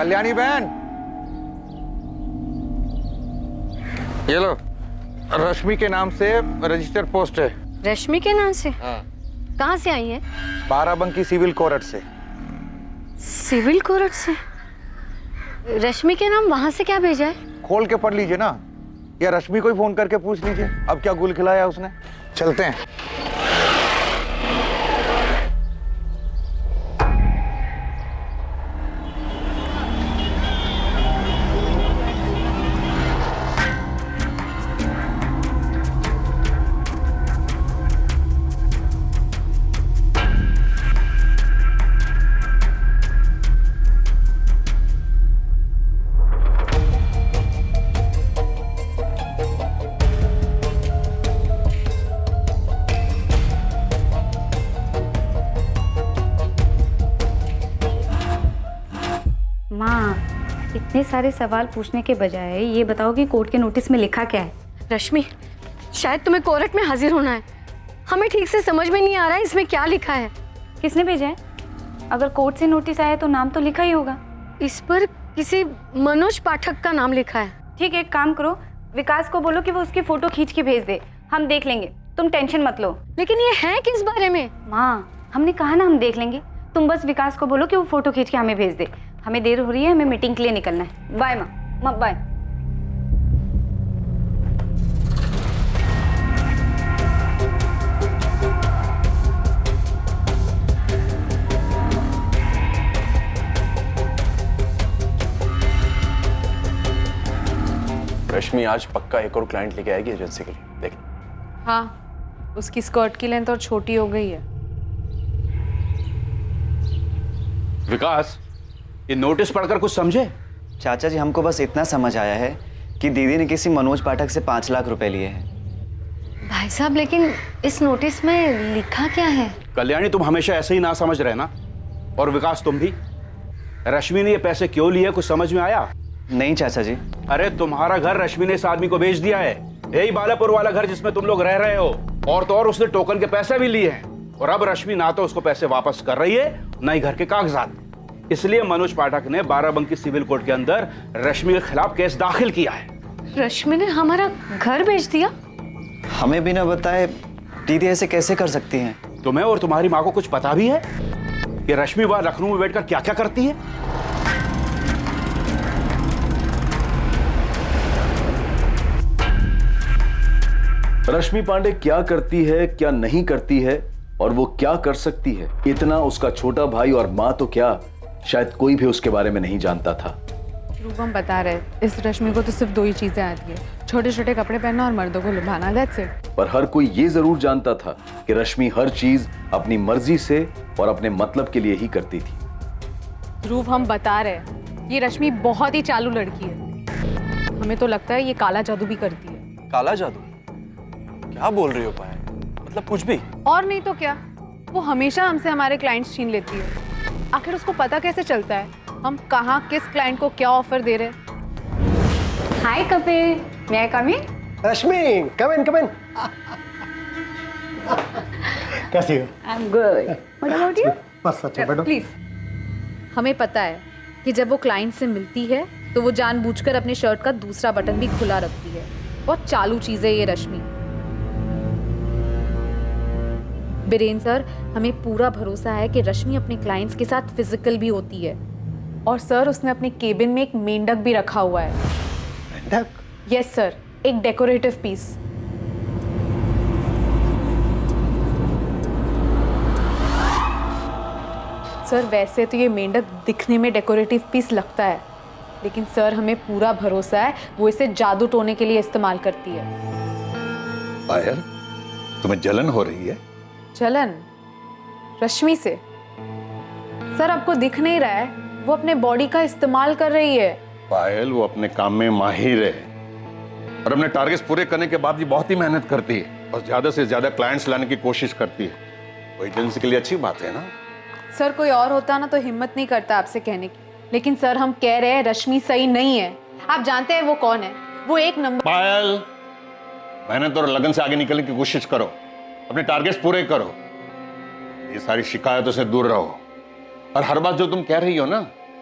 कल्याणी बहन, ये लो, रश्मि के नाम से रजिस्टर पोस्ट है। रश्मि के नाम से? हाँ। कहाँ से आई है? बाराबंकी सिविल कोर्ट से। सिविल कोर्ट से? रश्मि के नाम वहां से क्या भेजा है? खोल के पढ़ लीजिए ना, या रश्मि को ही फोन करके पूछ लीजिए अब क्या गुल खिलाया उसने। चलते हैं। माँ, इतने सारे सवाल पूछने के बजाय ये बताओ कि कोर्ट के नोटिस में लिखा क्या है? रश्मि, शायद तुम्हें कोर्ट में हाजिर होना है। हमें ठीक से समझ में नहीं आ रहा है इसमें क्या लिखा है। किसने भेजा है? अगर कोर्ट से नोटिस आया तो नाम तो लिखा ही होगा। इस पर किसी मनोज पाठक का नाम लिखा है। ठीक है, एक काम करो, विकास को बोलो कि वो उसकी फोटो खींच के भेज दे, हम देख लेंगे, तुम टेंशन मत लो। लेकिन ये है किस बारे में? माँ, हमने कहा ना हम देख लेंगे, तुम बस विकास को बोलो कि वो फोटो खींच के हमें भेज दे। हमें देर हो रही है, हमें मीटिंग के लिए निकलना है। बाय माँ, बाय। रश्मि आज पक्का एक और क्लाइंट लेके आएगी एजेंसी के लिए, देख। हाँ, उसकी स्कर्ट की लेंथ और छोटी हो गई है। विकास, ये नोटिस पढ़कर कुछ समझे? चाचा जी, हमको बस इतना समझ आया है कि दीदी ने किसी मनोज पाठक से 5 लाख रुपए लिए हैं। भाई साहब, लेकिन इस नोटिस में लिखा क्या है? कल्याणी, तुम हमेशा ऐसे ही ना समझ रहे ना, और विकास तुम भी। रश्मि ने ये पैसे क्यों लिए, कुछ समझ में आया? नहीं चाचा जी। अरे तुम्हारा घर रश्मि ने इस आदमी को बेच दिया है, यही बालापुर वाला घर जिसमें तुम लोग रह रहे हो। और तो और उसने टोकन के पैसे भी लिए हैं, और अब रश्मि ना तो उसको पैसे वापस कर रही है, ना ही घर के कागजात। इसलिए मनोज पाठक ने बाराबंकी सिविल कोर्ट के अंदर रश्मि के खिलाफ केस दाखिल किया है। रश्मि ने हमारा घर बेच दिया? हमें बिना बताए दीदी ऐसे कैसे कर सकती हैं? तुम्हें और तुम्हारी माँ को कुछ पता भी है कि रश्मि वहां लखनऊ में बैठकर क्या क्या करती है? रश्मि पांडे क्या करती है, क्या नहीं करती है, और वो क्या कर सकती है, इतना उसका छोटा भाई और माँ तो क्या, शायद कोई भी उसके बारे में नहीं जानता था। रूपम बता रहे, इस रश्मि को तो सिर्फ 2 ही चीजें आती है, छोटे छोटे कपड़े पहनना और मर्दों को लुभाना। That's it. पर हर कोई ये जरूर जानता था कि रश्मि हर चीज अपनी मर्जी से और अपने मतलब के लिए ही करती थी। ध्रुव, हम बता रहे, ये रश्मि बहुत ही चालू लड़की है। हमें तो लगता है ये काला जादू भी करती है। काला जादू? क्या बोल रही हो पायल? मतलब कुछ भी? और नहीं तो क्या, वो हमेशा हमसे हमारे क्लाइंट्स छीन लेती है। आखिर उसको पता कैसे चलता है हम कहाँ किस क्लाइंट को क्या ऑफर दे रहे हैं? हाय Kapil, may I come in? Rashmi, come in, come in. कैसी हो? I'm good. What about you? बस अच्छा बैठो। प्लीज। हमें पता है कि जब वो क्लाइंट से मिलती है तो वो जानबूझकर अपने शर्ट का दूसरा बटन भी खुला रखती है। बहुत चालू चीज है ये रश्मि। बीरेन सर, हमें पूरा भरोसा है कि रश्मि अपने क्लाइंट्स के साथ फिजिकल भी होती है। और सर, उसने अपने केबिन में एक मेंढक भी रखा हुआ है। मेंढक? यस सर, एक डेकोरेटिव पीस। सर, वैसे तो ये मेंढक दिखने में डेकोरेटिव पीस लगता है, लेकिन सर हमें पूरा भरोसा है वो इसे जादू टोने के लिए इस्तेमाल करती है। पायल, तुम्हें जलन हो रही है? जलन? रश्मि से? सर, आपको दिख नहीं रहा है, वो अपने बॉडी का इस्तेमाल कर रही है। पायल, वो अपने काम में माहिर है और अपने टारगेट्स पूरे करने के बाद भी बहुत ही मेहनत करती है और ज्यादा से ज्यादा क्लाइंट्स लाने की कोशिश करती है। वो एजेंसी के लिए अच्छी बात है ना? सर, कोई और होता ना तो हिम्मत नहीं करता आपसे कहने की, लेकिन सर हम कह रहे हैं रश्मि सही नहीं है। आप जानते हैं वो कौन है? वो एक नंबर। पायल, मेहनत और लगन से आगे निकलने की कोशिश करो, अपने टारगेट्स पूरे करो, ये सारी शिकायतों से दूर रहो। और हर बात जो तुम कह रही हो ना,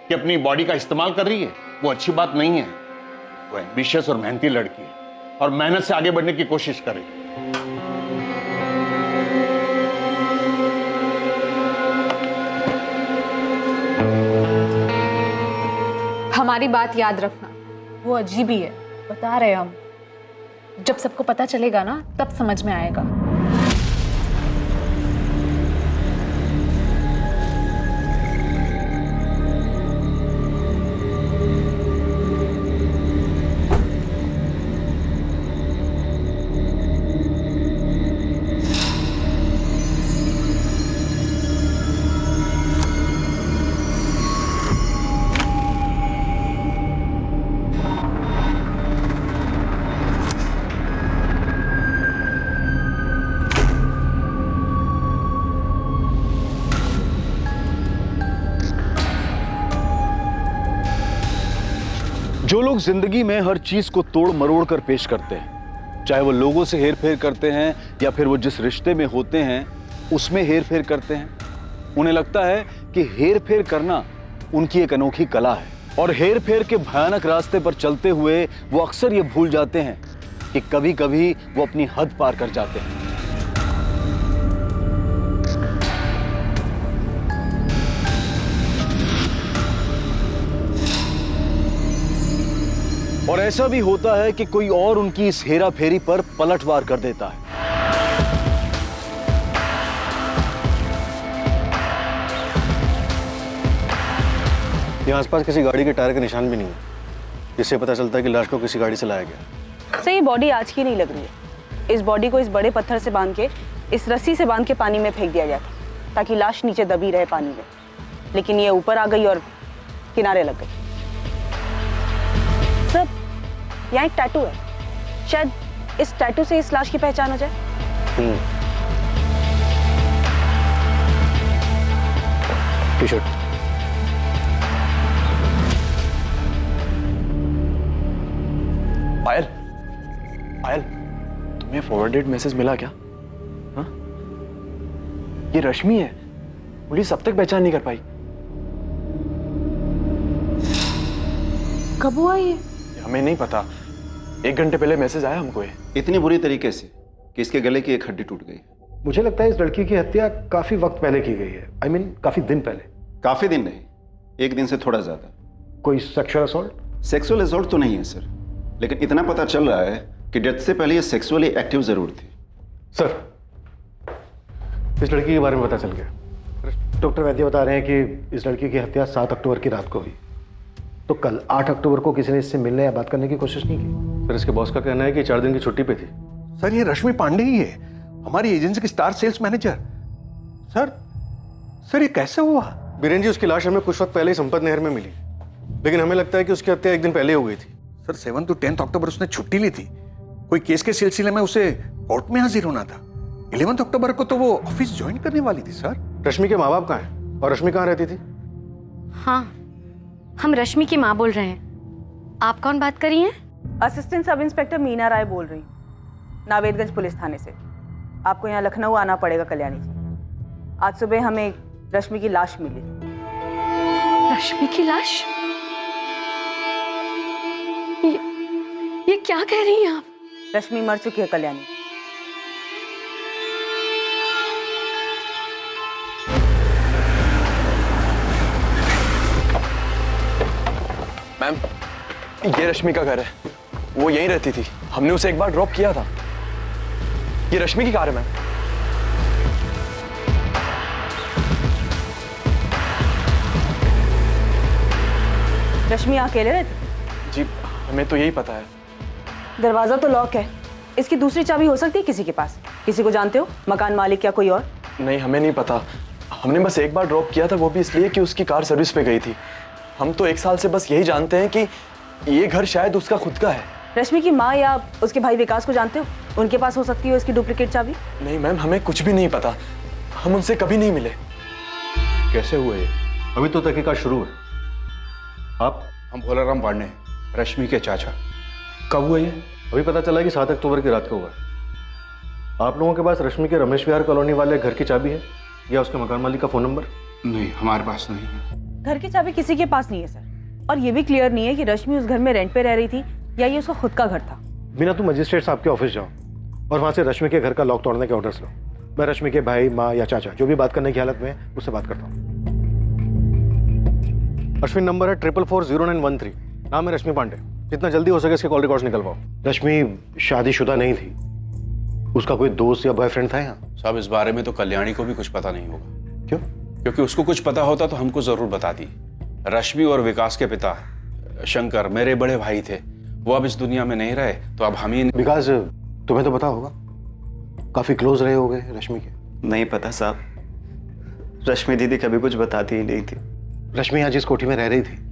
कि अपनी बॉडी का इस्तेमाल कर रही है, वो अच्छी बात नहीं है। वो एम्बिशियस और मेहनती लड़की है और मेहनत से आगे बढ़ने की कोशिश करे। हमारी बात याद रखना, वो अजीब ही है, बता रहे हम। जब सबको पता चलेगा ना, तब समझ में आएगा। जो लोग जिंदगी में हर चीज को तोड़ मरोड़ कर पेश करते हैं, चाहे वो लोगों से हेर फेर करते हैं या फिर वो जिस रिश्ते में होते हैं उसमें हेर फेर करते हैं, उन्हें लगता है कि हेर फेर करना उनकी एक अनोखी कला है। और हेर फेर के भयानक रास्ते पर चलते हुए वो अक्सर ये भूल जाते हैं कि कभी कभी वो अपनी हद पार कर जाते हैं। और ऐसा भी होता है कि कोई और उनकी इस हेरा फेरी पर पलटवार कर देता है। यहाँ आसपास किसी गाड़ी के टायर के निशान भी नहीं है, जिससे पता चलता है कि लाश को किसी गाड़ी से लाया गया। सर, ये बॉडी आज की नहीं लग रही है। इस बॉडी को इस बड़े पत्थर से बांध के, इस रस्सी से बांध के पानी में फेंक दिया गया था ताकि लाश नीचे दबी रहे पानी में, लेकिन ये ऊपर आ गई और किनारे लग गई। सर, यहाँ एक टैटू है, शायद इस टैटू से इस लाश की पहचान हो जाए। T shirt. पायल, पायल, तुम्हें फॉरवर्डेड मैसेज मिला क्या? हाँ? ये रश्मि है। पुलिस अब तक पहचान नहीं कर पाई। कब हुआ ये? हमें नहीं पता, 1 घंटे पहले मैसेज आया हमको। इतनी बुरी तरीके से कि इसके गले की एक हड्डी टूट गई। मुझे लगता है इस लड़की की हत्या काफी वक्त पहले की गई है। I mean, काफी दिन पहले। काफी दिन नहीं, 1 दिन से थोड़ा ज्यादा। कोई सेक्सुअल असॉल्ट? सेक्सुअल असॉल्ट तो नहीं है सर, लेकिन इतना पता चल रहा है कि डेथ से पहले ये सेक्सुअली एक्टिव जरूर थी। सर, इस लड़की के बारे में पता चल गया। डॉक्टर वैद्य बता रहे हैं कि इस लड़की की हत्या 7 अक्टूबर की रात को हुई। तो कल 8 अक्टूबर को किसी ने इससे मिलने या बात करने की कोशिश नहीं की? सर, इसके बॉस का कहना है कि 4 दिन की छुट्टी पे थी। सर, ये रश्मि पांडे ही है, हमारी एजेंसी की स्टार सेल्स मैनेजर। सर ये कैसे हुआ? बीरेन जी, उसकी लाश हमें कुछ वक्त पहले ही संपत नहर में मिली, लेकिन हमें लगता है कि उसकी हत्या 1 दिन पहले हो गई थी। सर, 7 to 10 अक्टूबर उसने छुट्टी ली थी। कोई केस के सिलसिले में उसे कोर्ट में हाजिर होना था। 11 अक्टूबर को तो वो ऑफिस ज्वाइन करने वाली थी। सर, रश्मि के माँ बाप कहाँ हैं और रश्मि कहाँ रहती थी? हाँ, हम रश्मि की माँ बोल रहे हैं। आप कौन बात कर रही हैं? असिस्टेंट सब इंस्पेक्टर मीना राय बोल रही हूँ, नावेदगंज पुलिस थाने से। आपको यहाँ लखनऊ आना पड़ेगा कल्याणी जी। आज सुबह हमें रश्मि की लाश मिली। रश्मि की लाश? ये क्या कह रही हैं आप? रश्मि मर चुकी है कल्याणी। मैम, ये रश्मि का घर है, वो यहीं रहती थी। हमने उसे एक बार ड्रॉप किया था। ये रश्मि की कार है मैम। रश्मि अकेले रहती? जी, हमें तो यही पता है। दरवाजा तो लॉक है, इसकी दूसरी चाबी हो सकती है किसी के पास। किसी को जानते हो, मकान मालिक या कोई और? नहीं, हमें नहीं पता। हमने बस एक बार ड्रॉप किया था, वो भी इसलिए कि उसकी कार सर्विस पे गई थी। हम तो 1 साल से बस यही जानते हैं कि ये घर शायद उसका खुद का है। रश्मि की माँ या उसके भाई विकास को जानते हो? उनके पास हो सकती है इसकी डुप्लीकेट चाबी। नहीं मैम, हमें कुछ भी नहीं पता। हम उनसे कभी नहीं मिले। कैसे हुआ ये? अभी तो तहकीकात शुरू है। आप? हम भोलाराम पांडे, रश्मि के चाचा। कब हुआ ये? अभी पता चला कि 7 अक्टूबर की रात को हुआ। आप लोगों के पास रश्मि के रमेश विहार कॉलोनी वाले घर की चाबी है या उसके मकान मालिक का फोन नंबर? नहीं, हमारे पास नहीं है। घर की चाबी किसी के पास नहीं है सर, और ये भी क्लियर नहीं है कि रश्मि उस घर में रेंट पे रह रही थी या ये उसका खुद का घर था। बिना तुम मजिस्ट्रेट साहब के ऑफिस जाओ और वहां से रश्मि के घर का लॉक तोड़ने के ऑर्डर्स लो। मैं रश्मि के भाई, माँ या चाचा जो भी बात करने की हालत में है उससे बात करता हूँ। अश्विन नंबर है 44400913। नाम है रश्मि पांडे। जितना जल्दी हो सके इसके कॉल रिकॉर्ड्स निकलवाओ। रश्मि शादीशुदा नहीं थी, उसका कोई दोस्त या बॉयफ्रेंड था यहाँ? साहब इस बारे में तो कल्याणी को भी कुछ पता नहीं होगा। क्यों? क्योंकि उसको कुछ पता होता तो हमको जरूर बताती। रश्मि और विकास के पिता शंकर मेरे बड़े भाई थे, वो अब इस दुनिया में नहीं रहे, तो अब हम ही। विकास, तुम्हें तो पता होगा, काफी क्लोज रहे होगे रश्मि के। नहीं पता साहब, रश्मि दीदी कभी कुछ बताती ही नहीं थी। रश्मि यहाँ जिस कोठी में रह रही थी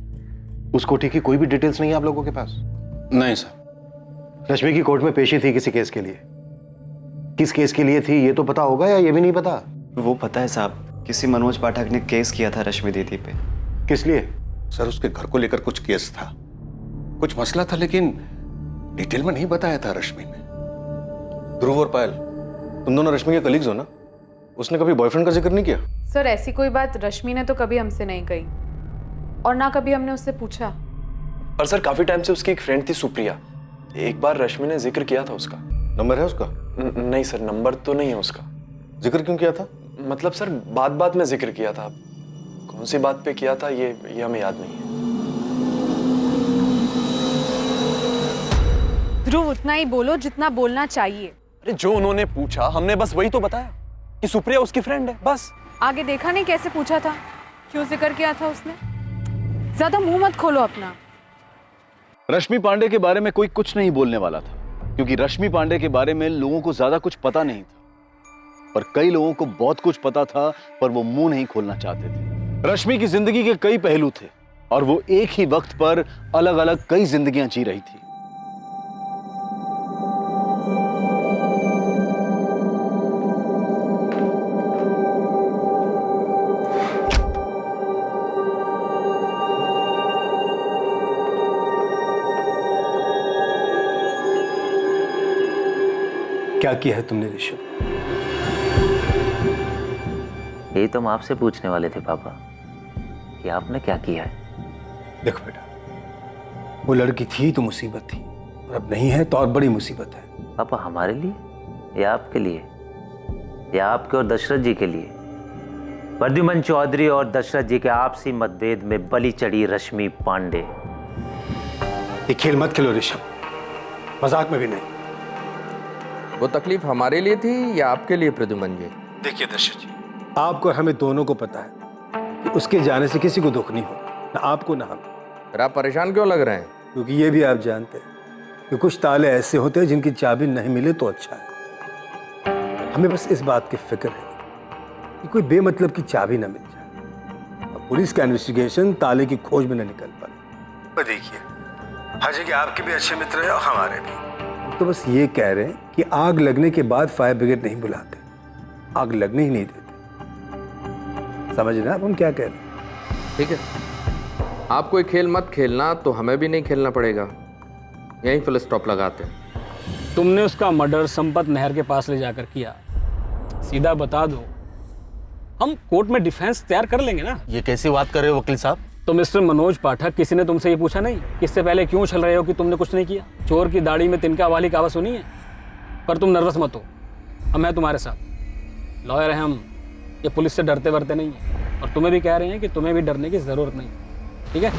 उस कोठी की कोई भी डिटेल्स नहीं है आप लोगों के पास? नहीं साहब। रश्मि की कोर्ट में पेशी थी किसी केस के लिए, किस केस के लिए थी ये तो पता होगा या ये भी नहीं पता? वो पता है साहब, किसी मनोज पाठक ने केस किया था रश्मि दीदी पे। किस लिए? सर उसके घर को लेकर कुछ केस था, कुछ मसला था, लेकिन डिटेल में नहीं बताया था रश्मि ने। ध्रुव और पायल, तुम दोनों रश्मि के कलीग्स हो ना? उसने कभी बॉयफ्रेंड का जिक्र नहीं किया? सर ऐसी कोई बात रश्मि ने तो कभी हमसे नहीं कही, और ना कभी हमने उससे पूछा। पर सर काफी टाइम से उसकी एक फ्रेंड थी सुप्रिया, एक बार रश्मि ने जिक्र किया था उसका। नंबर है उसका? नहीं सर, नंबर तो नहीं है उसका। जिक्र क्यों किया था? मतलब सर बात बात में जिक्र किया था, कौन सी बात पे किया था ये हमें याद नहीं है। ध्रुव उतना ही बोलो जितना बोलना चाहिए। अरे जो उन्होंने पूछा हमने बस वही तो बताया कि सुप्रिया उसकी फ्रेंड है, बस। आगे देखा नहीं कैसे पूछा था, क्यों जिक्र किया था उसने? ज्यादा मुंह मत खोलो अपना। रश्मि पांडे के बारे में कोई कुछ नहीं बोलने वाला था, क्योंकि रश्मि पांडे के बारे में लोगों को ज्यादा कुछ पता नहीं था, पर कई लोगों को बहुत कुछ पता था, पर वो मुंह नहीं खोलना चाहते थे। रश्मि की जिंदगी के कई पहलू थे और वो एक ही वक्त पर अलग अलग कई जिंदगियां जी रही थी। क्या किया है तुमने ऋषभ? यही तो हम आपसे पूछने वाले थे पापा, कि आपने क्या किया है। देखो बेटा, वो लड़की थी तो मुसीबत थी, और अब नहीं है तो और बड़ी मुसीबत है। पापा हमारे लिए या आपके लिए, या आपके और दशरथ जी के लिए? प्रद्युमन चौधरी और दशरथ जी के आपसी मतभेद में बलि चढ़ी रश्मि पांडे। ये खेल मत खेलो ऋषभ, मजाक में भी नहीं। वो तकलीफ हमारे लिए थी या आपके लिए प्रद्युमन जी? देखिए दशरथ जी, आपको और हमें दोनों को पता है कि उसके जाने से किसी को दुख नहीं होगा, ना आपको ना हमें। फिर आप परेशान क्यों लग रहे हैं? क्योंकि ये भी आप जानते हैं कि कुछ ताले ऐसे होते हैं जिनकी चाबी नहीं मिले तो अच्छा है। हमें बस इस बात की फिक्र है कि कोई बेमतलब की चाबी ना मिल जाए और पुलिस का इन्वेस्टिगेशन ताले की खोज में न निकल पाए। देखिए हाजी के आपके भी अच्छे मित्र हैं और हमारे भी, तो बस ये कह रहे हैं कि आग लगने के बाद फायर ब्रिगेड नहीं बुलाते, आग लगने ही नहीं देते। समझ रहे हैं आप हम क्या कह रहे हैं? ठीक है, आप कोई खेल मत खेलना तो हमें भी नहीं खेलना पड़ेगा, यहीं फुल स्टॉप लगाते हैं। तुमने उसका मर्डर संपत नहर के पास ले जाकर किया, सीधा बता दो, हम कोर्ट में डिफेंस तैयार कर लेंगे ना। ये कैसी बात कर रहे हो वकील साहब? तो मिस्टर मनोज पाठक, किसी ने तुमसे ये पूछा नहीं कि इससे पहले क्यों उछल रहे हो कि तुमने कुछ नहीं किया? चोर की दाढ़ी में तिनका वाली कहावत सुनी है? पर तुम नर्वस मत हो, अब मैं तुम्हारे साथ लॉयर हैं हम, ये पुलिस से डरते वरते नहीं है, और तुम्हें भी कह रहे हैं कि तुम्हें भी डरने की जरूरत नहीं, ठीक है?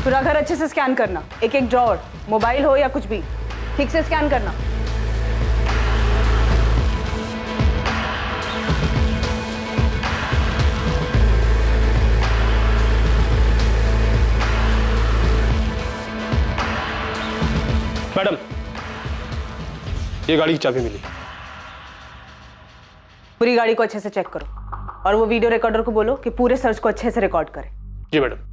पूरा घर अच्छे से स्कैन करना, एक एक ड्रॉअर, मोबाइल हो या कुछ भी, ठीक से स्कैन करना। मैडम, ये गाड़ी की चाबी मिली। पूरी गाड़ी को अच्छे से चेक करो और वो वीडियो रिकॉर्डर को बोलो कि पूरे सर्च को अच्छे से रिकॉर्ड करे। जी मैडम।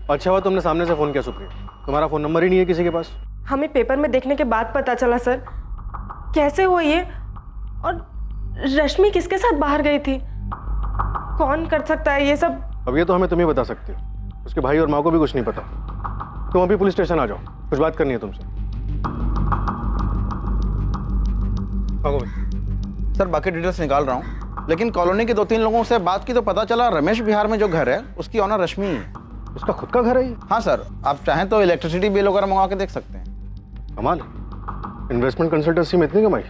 अच्छा हुआ तुमने सामने से फोन किया सुप्रिया, तुम्हारा फोन नंबर ही नहीं है किसी के पास। हमें पेपर में देखने के बाद पता चला सर। कैसे हुआ ये? और रश्मि किसके साथ बाहर गई थी? कौन कर सकता है ये सब? अब ये तो हमें तुम ही बता सकते हो। उसके भाई और माँ को भी कुछ नहीं पता। तुम अभी पुलिस स्टेशन आ जाओ, कुछ बात करनी है तुमसे। भागो भाई। सर बाकी डिटेल्स निकाल रहा हूँ, लेकिन कॉलोनी के 2-3 लोगों से बात की तो पता चला रमेश विहार में जो घर है उसकी ऑनर रश्मि है। उसका खुद का घर है ये? हाँ सर, आप चाहें तो इलेक्ट्रिसिटी बिल वगैरह मंगवा के देख सकते हैं। कमाल, इन्वेस्टमेंट कंसल्टेंसी में इतनी कमाई,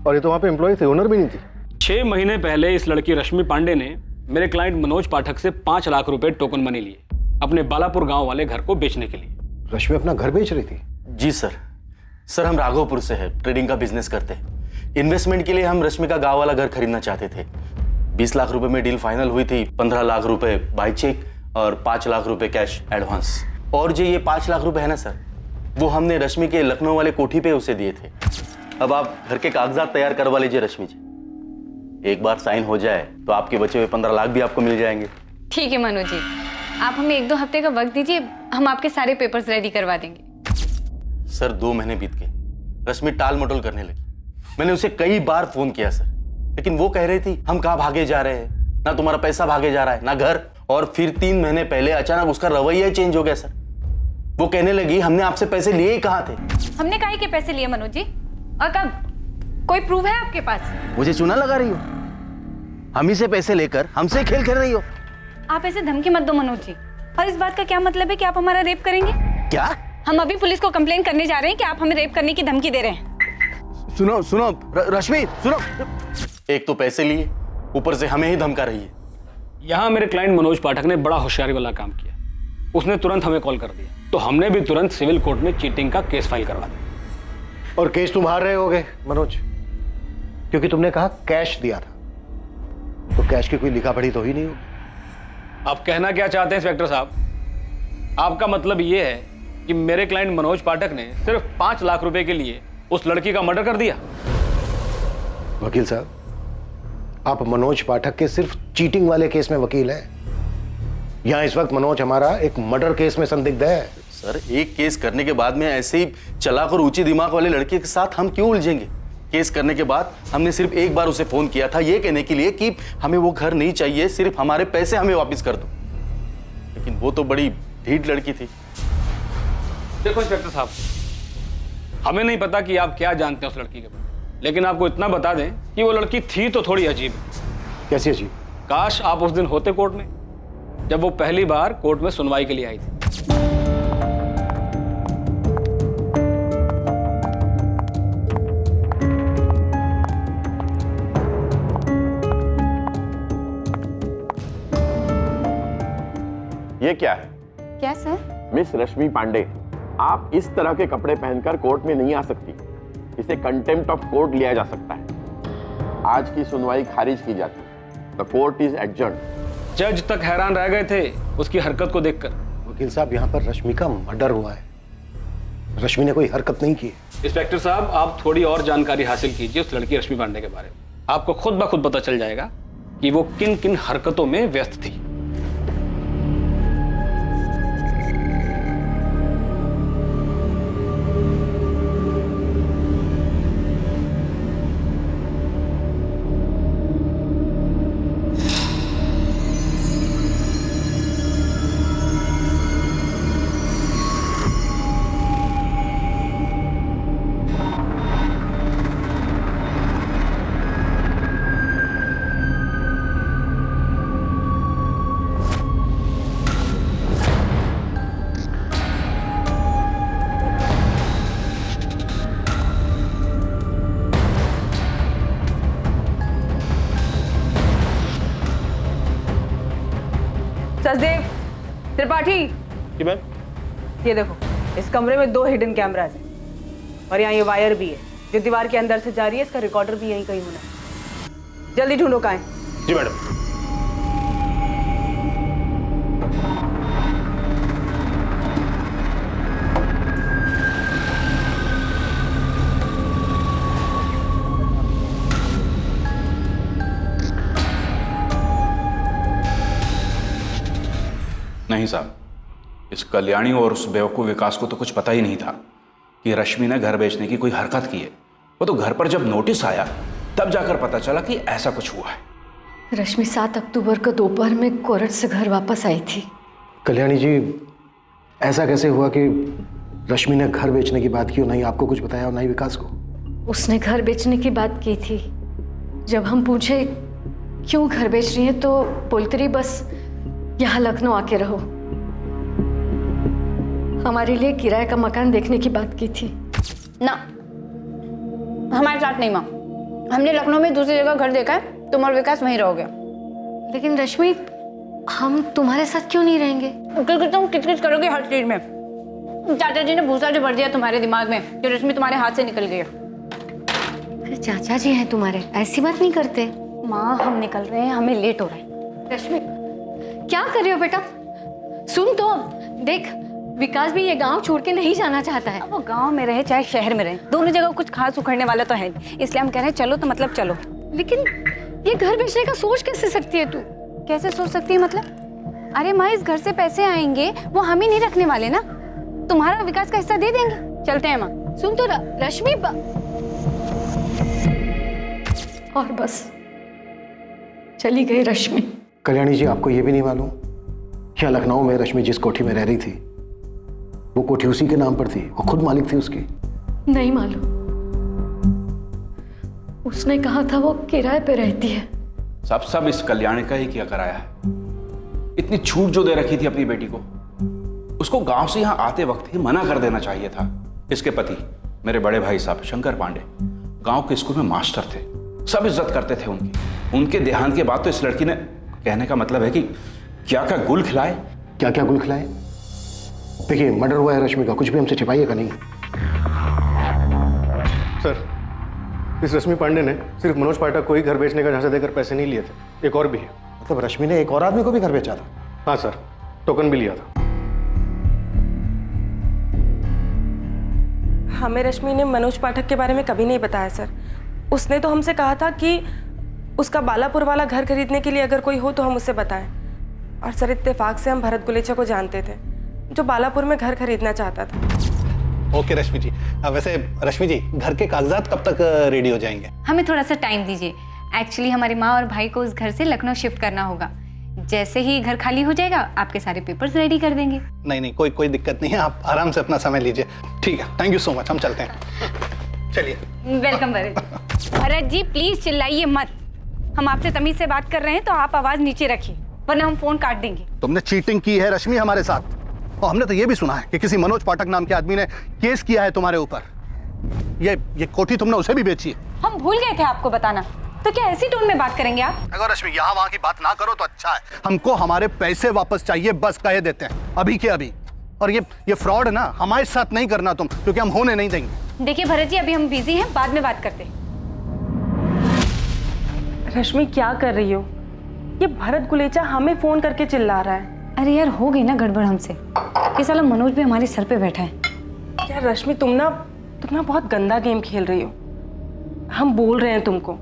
और ये तो वहाँ पे एम्प्लॉय थे, ओनर भी नहीं थी। 6 महीने पहले इस लड़की रश्मि पांडे ने मेरे क्लाइंट मनोज पाठक से 5 लाख रुपए टोकन मनी लिए अपने बालापुर गांव वाले घर को बेचने के लिए। रश्मि अपना घर बेच रही थी? जी सर हम राघोपुर से है, ट्रेडिंग का बिजनेस करते हैं। इन्वेस्टमेंट के लिए हम रश्मि का गांव वाला घर खरीदना चाहते थे। 20 लाख रुपए में डील फाइनल हुई थी, 15 लाख रुपए बाय चेक और 5 लाख रुपए कैश एडवांस। और जो ये 5 लाख रुपए है ना सर, वो हमने रश्मि के लखनऊ वाले कोठी पे उसे दिए थे। अब आप घर के कागजात तैयार करवा लीजिए रश्मि जी, एक बार साइन हो जाए तो आपके बचे हुए 15 लाख भी आपको मिल जाएंगे। ठीक है मनोज जी, आप हमें 1-2 हफ्ते का वक्त दीजिए, हम आपके सारे पेपर्स रेडी करवा देंगे। सर 2 महीने बीत गए, रश्मि टाल मटोल करने लगी। मैंने उसे कई बार फोन किया सर, लेकिन वो कह रही थी हम कहाँ भागे जा रहे हैं, ना तुम्हारा पैसा भागे जा रहा है ना घर। और फिर 3 महीने पहले अचानक उसका रवैया चेंज हो गया सर। वो कहने लगी हमने आपसे पैसे लिए ही कहाँ थे। हमने काहे के पैसे लिए मनोज जी, और कब? कोई प्रूफ है आपके पास? मुझे चूना लगा रही हो, हम ही से पैसे लेकर हमसे खेल खेल रही हो। आप ऐसे धमकी मत दो मनोज जी। और इस बात का क्या मतलब है कि आप हमारा रेप करेंगे? क्या? हम अभी पुलिस को कंप्लेन करने जा रहे हैं कि आप हमें रेप करने की धमकी दे रहे हैं। सुनो रश्मि सुनो। एक तो पैसे लिए, ऊपर से हमें ही धमका रही है। यहाँ मेरे क्लाइंट मनोज पाठक ने बड़ा होशियारी वाला काम किया। उसने तुरंत हमें कॉल कर दिया, तो हमने भी तुरंत सिविल कोर्ट में चीटिंग का केस फाइल करवा दिया। और केस तुम हार रहे होगे मनोज, क्योंकि तुमने कहा कैश दिया था, तो कैश की कोई लिखा पढ़ी तो ही नहीं होगी। आप कहना क्या चाहते हैं इंस्पेक्टर साहब? आपका मतलब ये है कि मेरे क्लाइंट मनोज पाठक ने सिर्फ 5 लाख रुपए के लिए उस लड़की का मर्डर कर दिया? वकील साहब, आप मनोज पाठक के सिर्फ चीटिंग वाले केस में वकील हैं। यहां इस वक्त मनोज हमारा एक मर्डर केस में संदिग्ध है। सर एक केस करने के बाद में ऐसे ही चालाक और ऊंची दिमाग वाले लड़के के साथ हम क्यों उलझेंगे? केस करने के बाद हमने सिर्फ एक बार उसे फोन किया था ये कहने के लिए कि हमें वो घर नहीं चाहिए, सिर्फ हमारे पैसे हमें वापस कर दो। लेकिन वो तो बड़ी ढीठ लड़की थी। देखो इंस्पेक्टर साहब, हमें नहीं पता कि आप क्या जानते हैं उस लड़की के बारे में, लेकिन आपको इतना बता दें कि वो लड़की थी तो थोड़ी अजीब। कैसी अजीब? काश आप उस दिन होते कोर्ट में, जब वो पहली बार कोर्ट में सुनवाई के लिए आई थी। ये क्या है? क्या सर? मिस रश्मि पांडे, आप इस तरह के कपड़े पहनकर कोर्ट में नहीं आ सकती। इसे कंटेम्प्ट ऑफ कोर्ट लिया जा सकता है। आज की सुनवाई खारिज की जाती है। The court is adjourned. जज तक हैरान रह गए थे उसकी हरकत को देखकर। वकील साहब, यहाँ पर रश्मि का मर्डर हुआ है, रश्मि ने कोई हरकत नहीं की। इंस्पेक्टर साहब, आप थोड़ी और जानकारी हासिल कीजिए उस लड़की रश्मि पांडे के बारे में। आपको खुद ब खुद पता चल जाएगा कि वो किन किन हरकतों में व्यस्त थी। सचदेव, त्रिपाठी, जी मैम। ये देखो, इस कमरे में 2 हिडन कैमरास हैं और यहाँ ये वायर भी है जो दीवार के अंदर से जा रही है। इसका रिकॉर्डर भी यहीं कहीं होना है। जल्दी ढूंढो कहाँ है। जी मैडम। नहीं साहब, इस कल्याणी और उस बेवकूफ़ विकास को तो कुछ पता ही नहीं था कि रश्मि ने घर बेचने की कोई हरकत की है। वो तो घर पर जब नोटिस आया तब जाकर पता चला कि ऐसा कुछ हुआ है। रश्मि 7 अक्टूबर को दोपहर में कोरट से घर वापस आई थी। कल्याणी जी, ऐसा कैसे हुआ कि रश्मि ने घर बेचने की बात की और नहीं आपको कुछ बताया और नहीं विकास को? उसने घर बेचने की बात की थी। जब हम पूछे क्यों घर बेच रही है तो बोलती रही बस यहाँ लखनऊ आके रहो। हमारे लिए किराए का मकान देखने की बात की थी। ना, हमारे साथ नहीं माँ। हमने लखनऊ में दूसरी जगह घर देखा है, तुम और विकास वहीं रहोगे। लेकिन रश्मि, हम तुम्हारे साथ क्यों नहीं रहेंगे? क्योंकि तुम किच-किच करोगे हर चीज में। चाचा जी ने भूसा जो भर दिया तुम्हारे दिमाग में, जो रश्मि तुम्हारे हाथ से निकल गई। अरे चाचा जी हैं तुम्हारे, ऐसी बात नहीं करते। माँ, हम निकल रहे हैं, हमें लेट हो रहा है। रश्मि, क्या कर रही हो बेटा? सुन तो, देख विकास भी ये गांव छोड़ के नहीं जाना चाहता है। अब वो गांव में रहे चाहे शहर में रहे, दोनों जगह कुछ खास उखड़ने वाला तो है नहीं, इसलिए हम कह रहे हैं चलो तो मतलब चलो। लेकिन ये घर बेचने का सोच कैसे सकती है तू? कैसे सोच सकती है मतलब? अरे माँ, इस घर से पैसे आएंगे वो हम ही नहीं रखने वाले ना, तुम्हारा विकास का हिस्सा दे देंगे। चलते हैं माँ। सुन तो रश्मि, और बस चली गई रश्मि। कल्याणी जी, आपको ये भी नहीं मालूम क्या लखनऊ में रश्मि जिस कोठी में रह रही थी वो कोठी उसी के नाम पर थी, वो खुद मालिक थी उसकी? नहीं मालूम, उसने कहा था वो किराए पे रहती है। सब इस कल्याणी का ही किया कराया है। इतनी छूट जो दे रखी थी अपनी बेटी को, उसको गांव से यहाँ आते वक्त ही मना कर देना चाहिए था। इसके पति मेरे बड़े भाई साहब शंकर पांडे गांव के स्कूल में मास्टर थे, सब इज्जत करते थे उनकी। उनके देहांत के बाद तो इस लड़की ने, कहने का मतलब है कि क्या क्या गुल खिलाए। क्या क्या गुल खिलाए? देखिए, मर्डर हुआ है रश्मि का, कुछ भी हमसे छिपाइएगा नहीं। सर, इस रश्मि पांडे ने सिर्फ मनोज पाठक को ही घर बेचने का झांसा देकर पैसे नहीं लिए थे, एक और भी है। मतलब रश्मि ने एक और आदमी को भी घर बेचा था? हाँ सर, टोकन भी लिया था। हमें रश्मि ने मनोज पाठक के बारे में कभी नहीं बताया सर। उसने तो हमसे कहा था कि उसका बालापुर वाला घर खरीदने के लिए अगर कोई हो तो हम उससे बताएं। और सर, इत्तेफाक से हम भरत गुलेचा को जानते थे जो बालापुर में घर खरीदना चाहता था। ओके रश्मि जी, वैसे रश्मि जी, घर के कागजात कब तक रेडी हो जाएंगे? हमें थोड़ा सा टाइम दीजिए। एक्चुअली हमारी माँ और भाई को उस घर से लखनऊ शिफ्ट करना होगा। जैसे ही घर खाली हो जाएगा आपके सारे पेपर्स रेडी कर देंगे। नहीं, कोई दिक्कत नहीं है, आप आराम से अपना समय लीजिए। ठीक है, थैंक यू सो मच, हम चलते हैं। चलिए। वेलकम भरत जी, प्लीज चिल्लाइए मत। हम आपसे तमीज से बात कर रहे हैं तो आप आवाज नीचे रखिए, वरना हम फोन काट देंगे। तुमने चीटिंग की है रश्मि हमारे साथ, और हमने तो ये भी सुना है कि किसी मनोज पाठक नाम के आदमी ने केस किया है तुम्हारे ऊपर। ये कोठी तुमने उसे भी बेची है। हम भूल गए थे आपको बताना, तो क्या ऐसी टोन में बात करेंगे आप? अगर रश्मि यहाँ वहाँ की बात ना करो तो अच्छा है। हमको हमारे पैसे वापस चाहिए, बस कह देते हैं अभी के अभी। और ये फ्रॉड ना हमारे साथ नहीं करना तुम, क्योंकि हम होने नहीं देंगे। देखिए भरत जी, अभी हम बिजी हैं, बाद में बात करते हैं। रश्मि, क्या कर रही हो? ये भरत गुलेचा हमें फोन करके चिल्ला रहा है। अरे यार, हो गई ना गड़बड़ हमसे। ये साला मनोज भी हमारे सर पे बैठा है। यार रश्मि, तुम ना बहुत गंदा गेम खेल रही हो। हम बोल रहे हैं तुमको,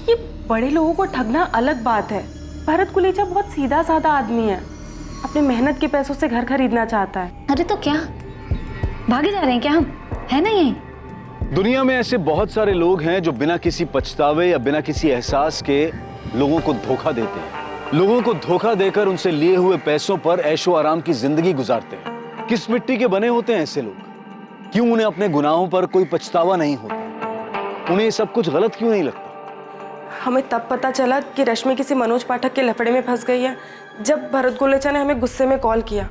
ये बड़े लोगों को ठगना अलग बात है। भरत गुलेचा बहुत सीधा साधा आदमी है, अपने मेहनत के पैसों से घर खरीदना चाहता है। अरे तो क्या भागे जा रहे हैं क्या हम? है ना यही? दुनिया में ऐसे बहुत सारे लोग हैं जो बिना किसी पछतावे या बिना किसी एहसास के लोगों को धोखा देते हैं। लोगों को धोखा देकर उनसे लिए हुए पैसों पर ऐशो आराम की जिंदगी गुजारते हैं। किस मिट्टी के बने होते हैं ऐसे लोग? क्यों उन्हें अपने गुनाहों पर कोई पछतावा नहीं होता? उन्हें ये सब कुछ गलत क्यों नहीं लगता? हमें तब पता चला कि रश्मि किसी मनोज पाठक के लफड़े में फंस गई है जब भरत गुलेचा ने हमें गुस्से में कॉल किया।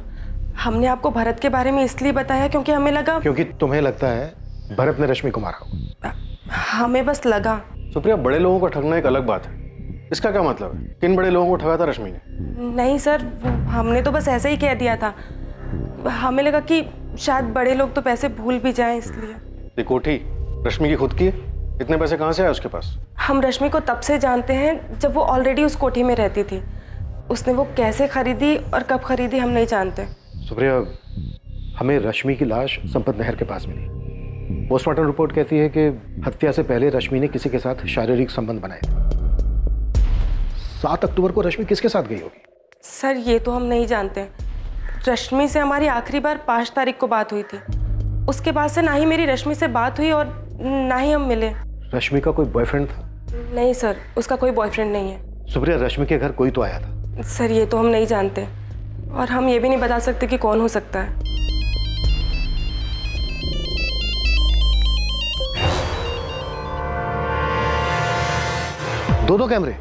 हमने आपको भरत के बारे में इसलिए बताया क्योंकि हमें लगा, क्योंकि तुम्हें लगता है भरत ने रश्मि को मारा। हमें बस लगा। सुप्रिया, बड़े लोगों को ठगना एक अलग बात है। इसका क्या मतलब है? किन बड़े लोगों को ठगा था रश्मि ने? नहीं सर, हमने तो बस ऐसे ही कह दिया था। हमें लगा कि शायद बड़े लोग तो पैसे भूल भी जाएं, इसलिए। ये कोठी रश्मि की खुद की है? इतने पैसे कहाँ से आए उसके पास? हम रश्मि को तब से जानते हैं जब वो ऑलरेडी उस कोठी में रहती थी। उसने वो कैसे खरीदी और कब खरीदी हम नहीं जानते। सुप्रिया, हमें रश्मि की लाश संपत नहर के पास मिली। पोस्टमार्टम रिपोर्ट कहती है कि हत्या से पहले रश्मि ने किसी के साथ शारीरिक संबंध बनाए थे। 7 अक्टूबर को रश्मि किसके साथ गई होगी? सर, ये तो हम नहीं जानते। रश्मि से हमारी आखिरी बार 5 तारीख को बात हुई थी। उसके बाद से ना ही मेरी रश्मि से बात हुई और ना ही हम मिले। रश्मि का कोई बॉयफ्रेंड था? नहीं सर, उसका कोई बॉयफ्रेंड नहीं है। सुप्रिया, रश्मि के घर कोई तो आया था। सर, ये तो हम नहीं जानते। और हम ये भी नहीं बता सकते कि कौन हो सकता है। दो कैमरे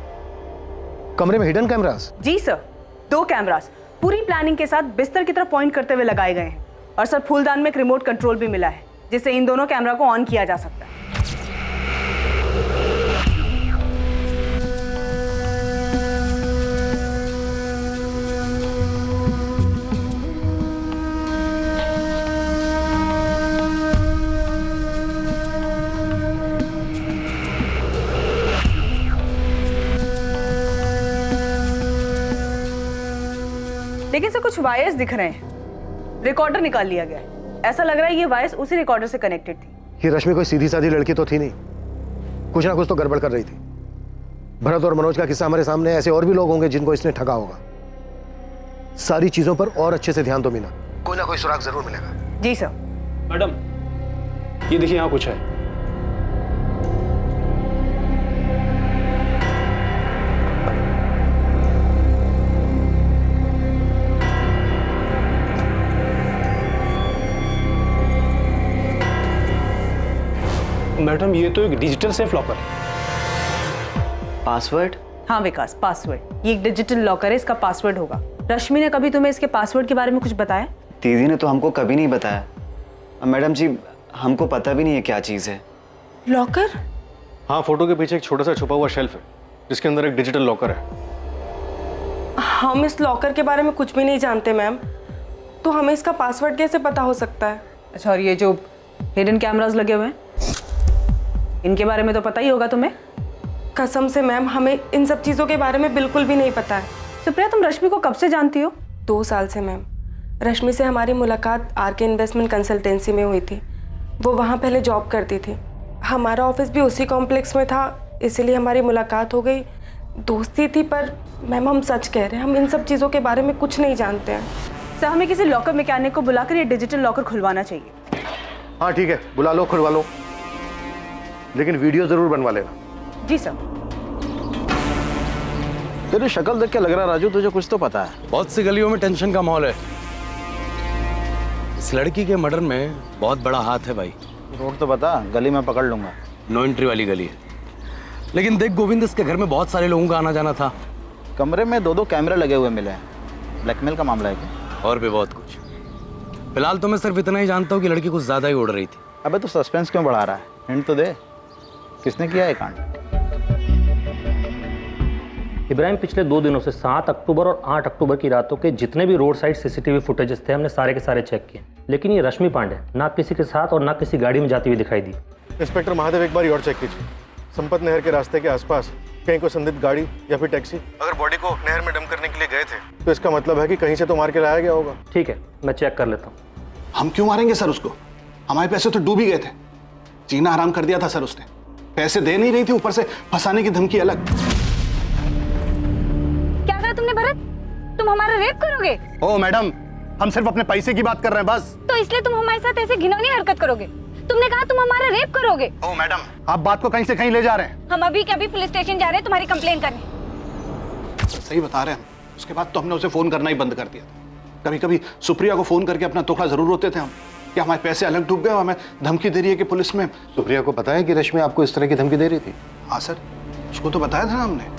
कमरे में, हिडन कैमरास? जी सर, 2 कैमरास पूरी प्लानिंग के साथ बिस्तर की तरफ पॉइंट करते हुए लगाए गए हैं। और सर फूलदान में एक रिमोट कंट्रोल भी मिला है जिससे इन दोनों कैमरा को ऑन किया जा सकता है। लेकिन सर कुछ वायर्स दिख रहे हैं, रिकॉर्डर निकाल लिया गया है। ऐसा लग रहा है ये वायर्स उसी रिकॉर्डर से कनेक्टेड थी। ये रश्मि कोई सीधी साधी लड़की तो थी नहीं, कुछ ना कुछ तो गड़बड़ कर रही थी। भरत और मनोज का किस्सा हमारे सामने है, ऐसे और भी लोग होंगे जिनको इसने ठगा होगा। सारी चीजों पर और अच्छे से ध्यान दो मीना, कोई ना कोई सुराग जरूर मिलेगा। जी सर। मैडम ये देखिए यहाँ कुछ है। मैडम ये तो एक डिजिटल सेफ लॉकर है। पासवर्ड? हाँ विकास, पासवर्ड। ये एक डिजिटल लॉकर है, इसका पासवर्ड होगा। रश्मि ने कभी तुम्हें इसके पासवर्ड के बारे में कुछ बताया? दीदी ने तो हमको कभी नहीं बताया। मैडम जी हमको पता भी नहीं है क्या चीज़ है। लॉकर? हाँ, फोटो के पीछे एक छोटा सा छुपा हुआ शेल्फ है जिसके अंदर एक डिजिटल लॉकर है। हम इस लॉकर के बारे में कुछ भी नहीं जानते मैम, तो हमें इसका पासवर्ड कैसे पता हो सकता है? अच्छा, और ये जो हिडन कैमरास लगे हुए हैं इनके बारे में तो पता ही होगा तुम्हें? कसम से मैम हमें इन सब चीज़ों के बारे में बिल्कुल भी नहीं पता है। सुप्रिया, तुम रश्मि को कब से जानती हो? 2 साल से मैम। रश्मि से हमारी मुलाकात आरके इन्वेस्टमेंट कंसल्टेंसी में हुई थी। वो वहाँ पहले जॉब करती थी, हमारा ऑफिस भी उसी कॉम्प्लेक्स में था, इसीलिए हमारी मुलाकात हो गई। दोस्ती थी, पर मैम हम सच कह रहे हैं, हम इन सब चीज़ों के बारे में कुछ नहीं जानते हैं। सर हमें किसी लॉकर मैकेनिक को बुलाकर ये डिजिटल लॉकर खुलवाना चाहिए। हाँ ठीक है, बुला लो, खुलवा लो, लेकिन वीडियो जरूर बनवा लेना। जी सर। तेरी शक्ल देख के लग रहा है राजू तुझे कुछ तो पता है। बहुत सी गलियों में टेंशन का माहौल है। इस लड़की के मर्डर में बहुत बड़ा हाथ है भाई। रोड तो बता, गली में पकड़ लूंगा। नो एंट्री वाली गली है। लेकिन देख गोविंद, इसके घर में बहुत सारे लोगों का आना जाना था। कमरे में 2 कैमरे लगे हुए मिले हैं। ब्लैकमेल का मामला है क्या? और भी बहुत कुछ। फिलहाल तो मैं सिर्फ इतना ही जानता हूँ कि लड़की कुछ ज्यादा ही उड़ रही थी। अबे तो सस्पेंस क्यों बढ़ा रहा है? हिंट तो दे, किसने किया है कांड? इब्राहिम, पिछले 2 दिनों से 7 अक्टूबर और 8 अक्टूबर की रातों के जितने भी रोड साइड सीसीटीवी फुटेजेस थे हमने सारे के सारे चेक किए, लेकिन ये रश्मि पांडे ना किसी के साथ और ना किसी गाड़ी में जाती हुई दिखाई दी। इंस्पेक्टर महादेव, एक बार और चेक कीजिए। संपत नहर के रास्ते के आसपास कहीं कोई संदिग्ध गाड़ी या फिर टैक्सी। अगर बॉडी को नहर में डंप करने के लिए गए थे तो इसका मतलब है कि कहीं से तो मार के लाया गया होगा। ठीक है, मैं चेक कर लेता हूँ। हम क्यों मारेंगे सर उसको? हमारे पैसे तो डूब ही गए थे। जीना हराम कर दिया था सर उसने। पैसे दे नहीं रही थी, ऊपर से फंसाने की धमकी अलग। क्या कहा तुमने भरत? तुम हमारा रेप करोगे? ओ मैडम, हम सिर्फ अपने पैसे की बात कर रहे हैं बस। तो इसलिए तुम हमारे साथ ऐसे घिनौनी हरकत करोगे? तुमने कहा तुम हमारा रेप करोगे। ओ मैडम, आप बात को कहीं से कहीं ले जा रहे हैं। हम अभी के अभी पुलिस स्टेशन जा रहे हैं तुम्हारी कंप्लेन करने। सही बता रहे हैं हम। उसके बाद तो हमने उसे फोन करना ही बंद कर दिया था। कभी कभी सुप्रिया को फोन करके अपना तोखला जरूर होते थे हम कि हमारे पैसे अलग डूब गए और हमें धमकी दे रही है कि पुलिस में। सुप्रिया को पता है कि रश्मि आपको इस तरह की धमकी दे रही थी? हाँ सर, उसको तो बताया था ना हमने।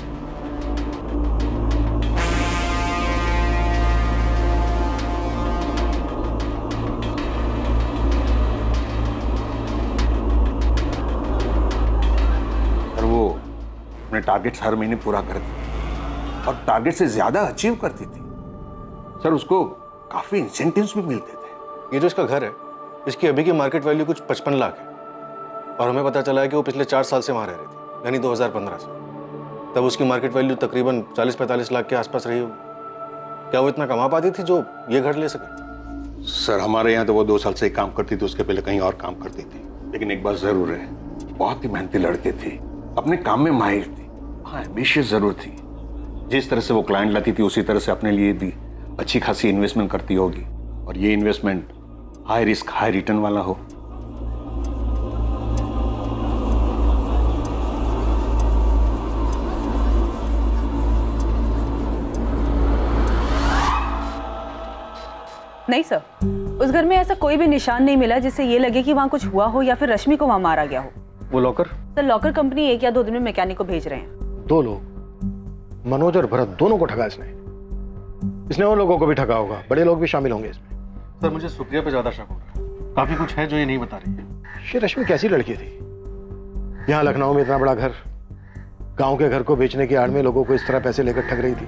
वो अपने टारगेट्स हर महीने पूरा करती और टारगेट से ज्यादा अचीव करती थी सर। उसको काफी इंसेंटिव्स भी मिलते थे। ये जो इसका घर है, इसकी अभी की मार्केट वैल्यू कुछ 55 लाख है और हमें पता चला है कि वो पिछले 4 साल से वहाँ रह रही थी, यानी 2015 से। तब उसकी मार्केट वैल्यू तकरीबन 40-45 लाख के आसपास रही होगी। क्या वो इतना कमा पाती थी जो ये घर ले सके? सर हमारे यहाँ तो वो 2 साल से ही काम करती थी, उसके पहले कहीं और काम करती थी। लेकिन एक बात जरूर है, बहुत ही मेहनती लड़की थी, अपने काम में माहिर थी, हाँ एम्बिशियस जरूर थी। जिस तरह से वो क्लाइंट लाती थी उसी तरह से अपने लिए भी अच्छी खासी इन्वेस्टमेंट करती होगी, और ये investment high risk high return वाला हो। नहीं सर, उस घर में ऐसा कोई भी निशान नहीं मिला जिससे ये लगे कि वहाँ कुछ हुआ हो या फिर रश्मि को वहाँ मारा गया हो। वो लॉकर? सर लॉकर कंपनी 1 या 2 दिन में मैकेनिक को भेज रहे हैं। 2 लोग, मनोज और भरत, दोनों को ठगा इसने और लोगों को भी ठगा होगा, बड़े लोग भी शामिल होंगे इसमें। सर मुझे सुप्रिया पे ज्यादा शक हो रहा है, काफी कुछ है जो ये नहीं बता रही है। ये रश्मि कैसी लड़की थी? यहाँ लखनऊ में इतना बड़ा घर, गांव के घर को बेचने की आड़ में लोगों को इस तरह पैसे लेकर ठग रही थी,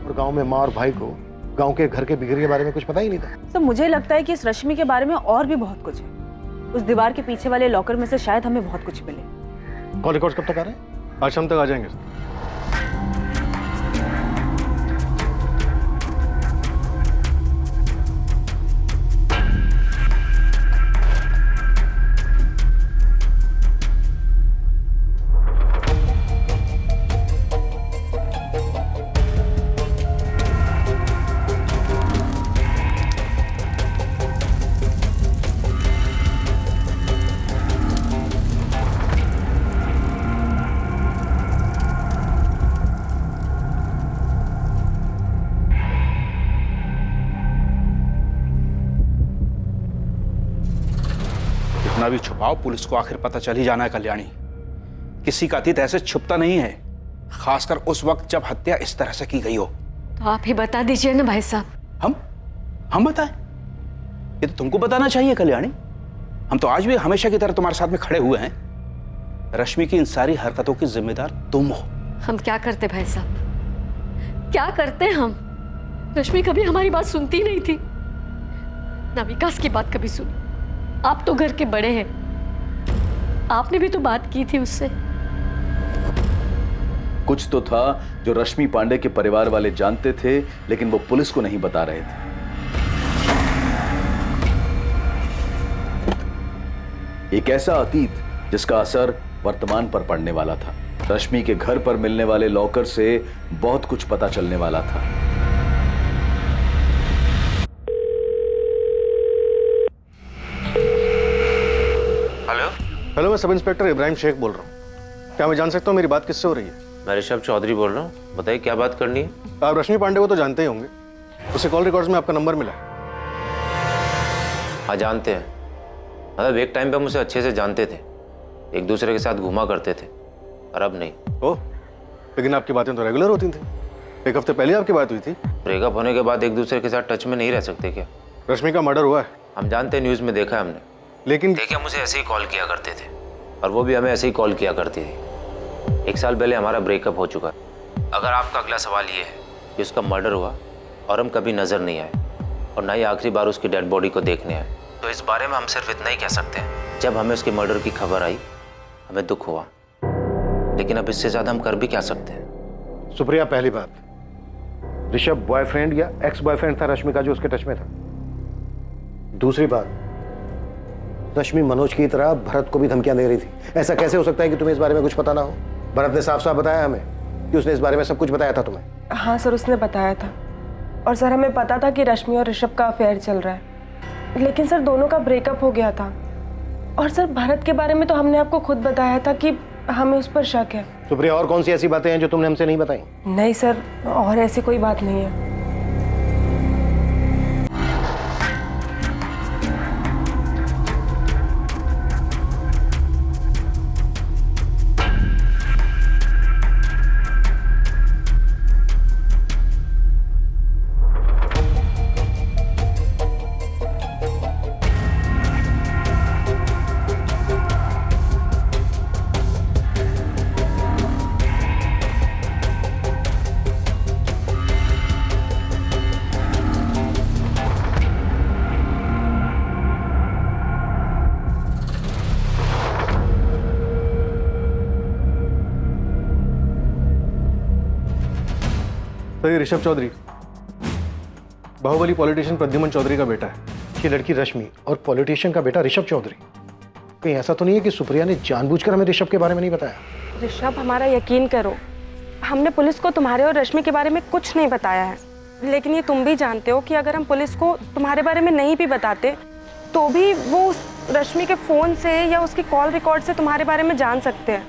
और गांव में माँ और भाई को गांव के घर के बिगड़ी के बारे में कुछ पता ही नहीं था। सर मुझे लगता है कि इस रश्मि के बारे में और भी बहुत कुछ है। उस दीवार के पीछे वाले लॉकर में से शायद हमें बहुत कुछ मिले। कॉल रिकॉर्ड्स कब तक आ रहे हैं? आज शाम तक आ जाएंगे सर। कितना भी छुपाओ, पुलिस को आखिर पता चल ही जाना है कल्याणी। किसी का अतीत ऐसे छुपता नहीं है, खासकर उस वक्त जब हत्या इस तरह से की गई हो। तो आप ही बता दीजिए ना भाई साहब। हम बताएं? ये तो तुमको बताना चाहिए कल्याणी। हम तो आज भी हमेशा की तरह तुम्हारे साथ में खड़े हुए हैं। रश्मि की इन सारी हरकतों की जिम्मेदार तुम हो। हम क्या करते भाई साहब, क्या करते हम? रश्मि कभी हमारी बात सुनती नहीं थी, ना विकास की बात कभी सुनी। आप तो घर के बड़े हैं, आपने भी तो बात की थी उससे। कुछ तो था जो रश्मि पांडे के परिवार वाले जानते थे, लेकिन वो पुलिस को नहीं बता रहे थे। एक ऐसा अतीत जिसका असर वर्तमान पर पड़ने वाला था। रश्मि के घर पर मिलने वाले लॉकर से बहुत कुछ पता चलने वाला था। हेलो, मैं सब इंस्पेक्टर इब्राहिम शेख बोल रहा हूँ। क्या मैं जान सकता हूँ मेरी बात किससे हो रही है? मैं ऋषभ चौधरी बोल रहा हूँ। बताइए क्या बात करनी है? आप रश्मि पांडे को तो जानते ही होंगे, उसे कॉल रिकॉर्ड्स में आपका नंबर मिला। हाँ जानते हैं, मतलब एक टाइम पे हम उसे अच्छे से जानते थे, एक दूसरे के साथ घूमा करते थे, और अब नहीं। ओह, लेकिन आपकी बातें तो रेगुलर होती थी। एक हफ्ते पहले आपकी बात हुई थी। ब्रेकअप होने के बाद एक दूसरे के साथ टच में नहीं रह सकते क्या? रश्मि का मर्डर हुआ है। हम जानते हैं, न्यूज़ में देखा है हमने, लेकिन देखिए हम उसे ऐसे ही कॉल किया करते थे और वो भी हमें ऐसे ही कॉल किया करती थी। 1 साल पहले हमारा ब्रेकअप हो चुका है। अगर आपका अगला सवाल ये है कि उसका मर्डर हुआ और हम कभी नज़र नहीं आए और ना ही आखिरी बार उसकी डेड बॉडी को देखने आए, तो इस बारे में हम सिर्फ इतना ही कह सकते हैं, जब हमें उसके मर्डर की खबर आई हमें दुख हुआ, लेकिन अब इससे ज़्यादा हम कर भी क्या सकते हैं? सुप्रिया, पहली बात, ऋषभ बॉयफ्रेंड या एक्स बॉयफ्रेंड था रश्मि का जो उसके टच में था? दूसरी बात, रश्मि मनोज की तरह भरत को भी धमकियां दे रही थी। ऐसा कैसे हो सकता है कि तुम्हें इस बारे में कुछ पता ना हो? भरत ने साफ साफ बताया हमें कि उसने इस बारे में सब कुछ बताया था तुम्हें। हाँ सर, उसने बताया था, और सर हमें पता था कि रश्मि और ऋषभ का अफेयर चल रहा है, लेकिन सर दोनों का ब्रेकअप हो गया था। और सर भरत के बारे में तो हमने आपको खुद बताया था कि हमें उस पर शक है। सुप्रिया, और कौन सी ऐसी बातें हैं जो तुमने हमसे नहीं बताई? नहीं सर, और ऐसी कोई बात नहीं है। तो ये ऋषभ चौधरी बाहुबली पॉलिटिशियन प्रद्युमन चौधरी का बेटा है। ये लड़की रश्मि और पॉलिटिशियन का बेटा ऋषभ चौधरी। कहीं ऐसा तो नहीं है कि सुप्रिया ने जानबूझकर हमें ऋषभ के बारे में नहीं बताया? ऋषभ, हमारा यकीन करो, हमने पुलिस को तुम्हारे और रश्मि के बारे में कुछ नहीं बताया है, लेकिन ये तुम भी जानते हो कि अगर हम पुलिस को तुम्हारे बारे में नहीं भी बताते तो भी वो रश्मि के फ़ोन से या उसकी कॉल रिकॉर्ड से तुम्हारे बारे में जान सकते हैं।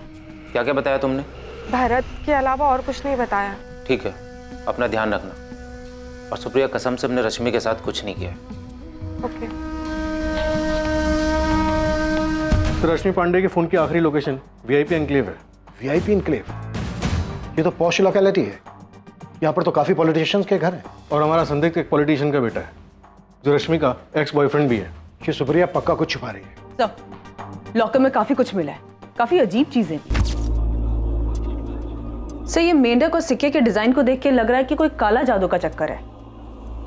क्या क्या बताया तुमने? भरत के अलावा और कुछ नहीं बताया। ठीक है, अपना ध्यान रखना। और सुप्रिया, कसम से हमने रश्मि के साथ कुछ नहीं किया। ओके। तो रश्मि पांडे के फोन की आखिरी लोकेशन वीआईपी एनक्लेव है। VIP enclave? ये तो पॉश लोकेलिटी है। यहाँ पर तो काफी पॉलिटिशियंस के घर हैं। और हमारा संदिग्ध एक पॉलिटिशियन का बेटा है जो रश्मि का एक्स बॉयफ्रेंड भी है। ये सुप्रिया पक्का कुछ छुपा रही है। सर, लॉकर में काफी कुछ मिला है, काफी अजीब चीजें भी। सर, ये मेंढक और सिक्के के डिजाइन को देख के लग रहा है कि कोई काला जादू का चक्कर है।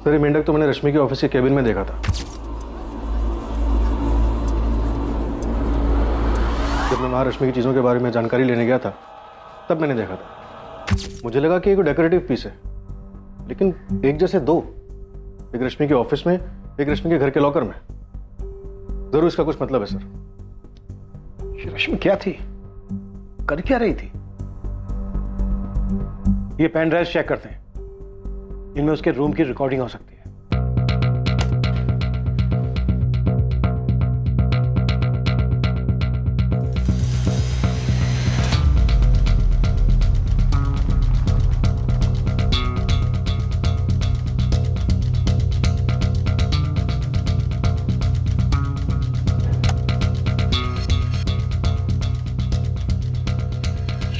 सर, ये मेंढक तो मैंने रश्मि के ऑफिस के केबिन में देखा था। जब मैं वहाँ रश्मि की चीज़ों के बारे में जानकारी लेने गया था तब मैंने देखा था। मुझे लगा कि ये कोई डेकोरेटिव पीस है, लेकिन एक जैसे दो, एक रश्मि के ऑफिस में, एक रश्मि के घर के लॉकर में। जरूर इसका कुछ मतलब है सर। ये रश्मि क्या थी, कर क्या रही थी? ये पेन ड्राइव चेक करते हैं, इनमें उसके रूम की रिकॉर्डिंग हो सकती है।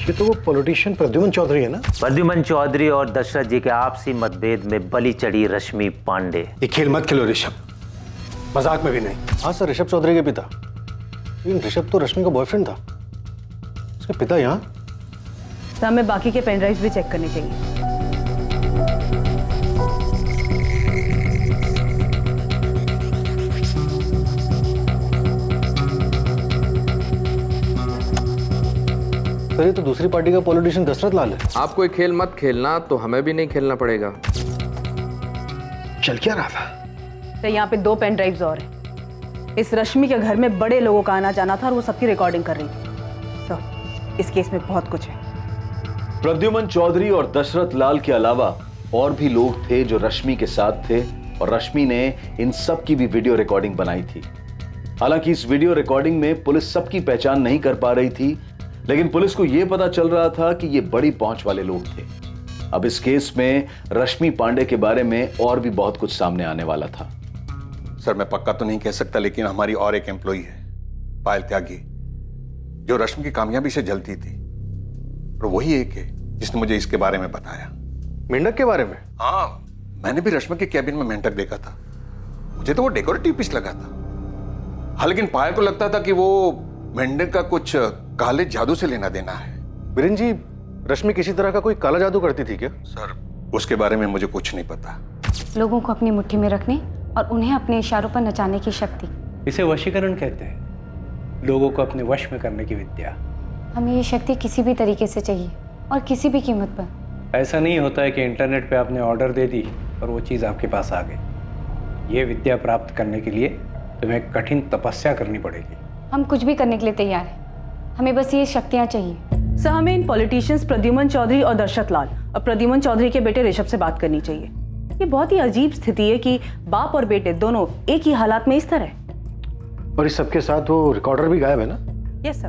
ये तो वो पॉलिटिशियन प्रद्युमन चौधरी है ना? प्रद्युमन चौधरी और दशरथ जी के आपसी मतभेद में बलि चढ़ी रश्मि पांडे। ये खेल मत खेलो ऋषभ, मजाक में भी नहीं। हाँ सर, ऋषभ चौधरी के पिता। लेकिन ऋषभ तो रश्मि का बॉयफ्रेंड था। उसके पिता यहाँ? तो हमें बाकी के पेन ड्राइव्स भी चेक करने चाहिए। सर, ये तो दूसरी पार्टी का पॉलिटिशियन दशरथ लाल है। आप कोई खेल मत खेलना तो हमें भी नहीं खेलना पड़ेगा। चल क्या रहा था? तो यहाँ पे 2 पेन ड्राइव्स और हैं। इस रश्मि के घर में बड़े लोगों का आना जाना था और वो सबकी रिकॉर्डिंग कर रही थी। तो इस केस में बहुत कुछ है। प्रद्युमन चौधरी और दशरथ लाल के अलावा और भी लोग थे जो रश्मि के साथ थे, और रश्मि ने इन सब की भी वीडियो रिकॉर्डिंग बनाई थी। हालांकि इस वीडियो रिकॉर्डिंग में पुलिस सबकी पहचान नहीं कर पा रही थी, लेकिन पुलिस को यह पता चल रहा था कि ये बड़ी पहुंच वाले लोग थे। अब इस केस में रश्मि पांडे के बारे में और भी बहुत कुछ सामने आने वाला था। सर, मैं पक्का तो नहीं कह सकता, लेकिन हमारी और एक एम्प्लॉई है, पायल त्यागी, जो रश्मि की कामयाबी से जलती थी, और वही एक है जिसने मुझे इसके बारे में बताया। मेंढक के बारे में? हाँ, मैंने भी रश्मि के कैबिन में मेंढक देखा था। मुझे तो वो डेकोरेटिव पीस लगा था। हाँ, लेकिन पायल को लगता था कि वो मेंढक का कुछ काले जादू से लेना देना है। बीरेन जी, रश्मि किसी तरह का कोई काला जादू करती थी क्या? सर, उसके बारे में मुझे कुछ नहीं पता। लोगों को अपनी मुट्ठी में रखने और उन्हें अपने इशारों पर नचाने की शक्ति, इसे वशीकरण कहते हैं, लोगों को अपने वश में करने की विद्या। हमें ये शक्ति किसी भी तरीके से चाहिए और किसी भी कीमत पर। ऐसा नहीं होता है कि इंटरनेट पे आपने ऑर्डर दे दी और वो चीज़ आपके पास आ गई। ये विद्या प्राप्त करने के लिए तुम्हें कठिन तपस्या करनी पड़ेगी। हम कुछ भी करने के लिए तैयार हैं, हमें बस ये शक्तियाँ चाहिए। सर, हमें इन पॉलिटिशियंस प्रद्युमन चौधरी और दशरथ लाल और प्रद्युमन चौधरी के बेटे ऋषभ से बात करनी चाहिए। ये बहुत ही अजीब स्थिति है कि बाप और बेटे दोनों एक ही हालात में इस तरह। और इस सबके साथ वो रिकॉर्डर भी गायब है ना? Yes sir.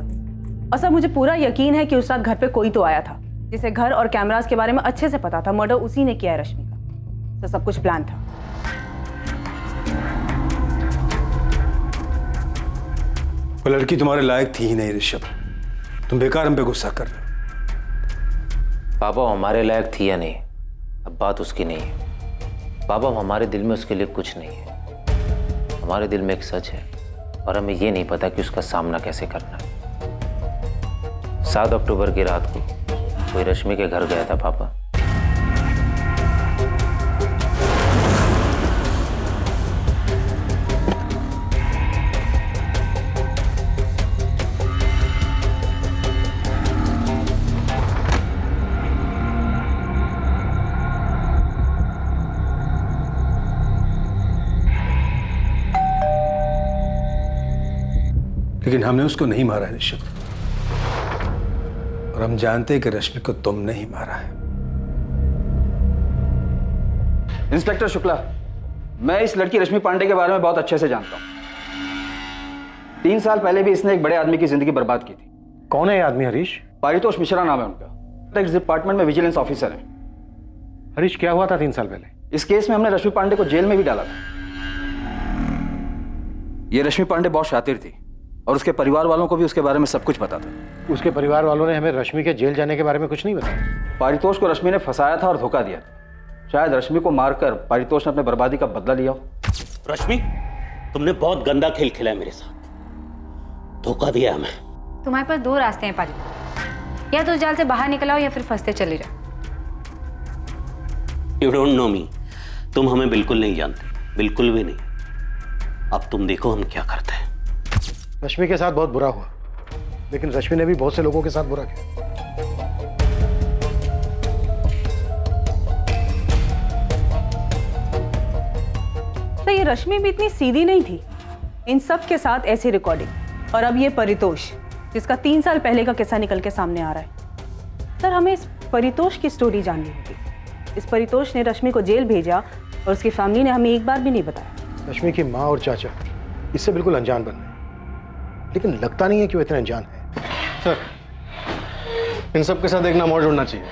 और सर, मुझे पूरा यकीन है कि उस रात घर पे कोई तो आया था, जिसे घर और कैमरास के बारे में अच्छे से पता था। मर्डर उसी ने किया है रश्मि का। सर, सब कुछ प्लान था। वो लड़की तुम्हारे लायक थी ही नहीं ऋषभ, तुम बेकार हम पे गुस्सा कर रहे हो। पापा हमारे लायक थी या नहीं, अब बात उसकी नहीं है। पापा, हमारे दिल में उसके लिए कुछ नहीं है। हमारे दिल में एक सच है और हमें ये नहीं पता कि उसका सामना कैसे करना है। 7 अक्टूबर की रात को कोई रश्मि के घर गया था पापा। लेकिन हमने उसको नहीं मारा है ऋषभ, और हम जानते हैं कि रश्मि को तुमने ही मारा है। इंस्पेक्टर शुक्ला, मैं इस लड़की रश्मि पांडे के बारे में बहुत अच्छे से जानता हूँ। 3 साल पहले भी इसने एक बड़े आदमी की जिंदगी बर्बाद की थी। कौन है ये आदमी? हरीश? पारितोष मिश्रा नाम है उनका। टैक्स डिपार्टमेंट में विजिलेंस ऑफिसर है। हरीश, क्या हुआ था 3 साल पहले? इस केस में हमने रश्मि पांडे को जेल में भी डाला था। ये रश्मि पांडे बहुत शातिर थी और उसके परिवार वालों को भी उसके बारे में सब कुछ पता था। उसके परिवार वालों ने हमें रश्मि के जेल जाने के बारे में कुछ नहीं बताया। पारितोष को रश्मि ने फंसाया था और धोखा दिया। शायद रश्मि को मारकर पारितोष ने अपने बर्बादी का बदला लिया हो। रश्मि, तुमने बहुत गंदा खेल खेला है मेरे साथ, धोखा दिया हमें। तुम्हारे पास दो रास्ते हैं पारित, या तो जाल से बाहर निकल आओ या फिर फंसते चले जाओ। यू डोंट नो मी, तुम हमें बिल्कुल नहीं जानते, बिल्कुल भी नहीं। अब तुम देखो हम क्या करते हैं। रश्मि के साथ बहुत बुरा हुआ, लेकिन रश्मि ने भी बहुत से लोगों के साथ बुरा किया। तो ये रश्मि भी इतनी सीधी नहीं थी। इन सब के साथ ऐसी रिकॉर्डिंग, और अब ये परितोष जिसका 3 साल पहले का किस्सा निकल के सामने आ रहा है। सर, हमें इस परितोष की स्टोरी जाननी होगी। इस परितोष ने रश्मि को जेल भेजा और उसकी फैमिली ने हमें एक बार भी नहीं बताया। रश्मि की माँ और चाचा इससे बिल्कुल अनजान बन गए, लेकिन लगता नहीं है कि वो इतने अनजान है। सर, इन सब के साथ एक नाम और जोड़ना चाहिए।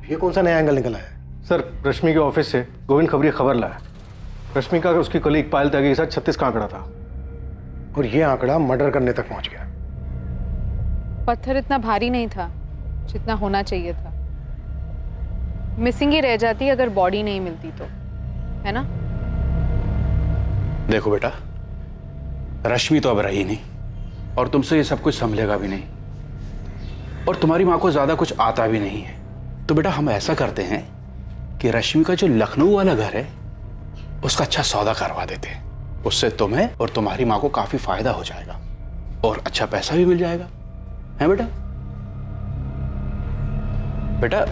ये कौन सा नया एंगल निकला है? सर, रश्मि के ऑफिस से गोविंद खबरी खबर लाया। रश्मि का उसकी कलीग पायल त्यागी के साथ 36 का आंकड़ा था, और ये आंकड़ा मर्डर करने तक पहुंच गया। पत्थर इतना भारी नहीं था जितना होना चाहिए था। मिसिंग ही रह जाती अगर बॉडी नहीं मिलती तो, है ना? देखो बेटा, रश्मि तो अब रही नहीं और तुमसे ये सब कुछ संभलेगा भी नहीं, और तुम्हारी माँ को ज्यादा कुछ आता भी नहीं है। तो बेटा हम ऐसा करते हैं कि रश्मि का जो लखनऊ वाला घर है उसका अच्छा सौदा करवा देते हैं। उससे तुम्हें और तुम्हारी माँ को काफी फायदा हो जाएगा और अच्छा पैसा भी मिल जाएगा, है बेटा? बेटा,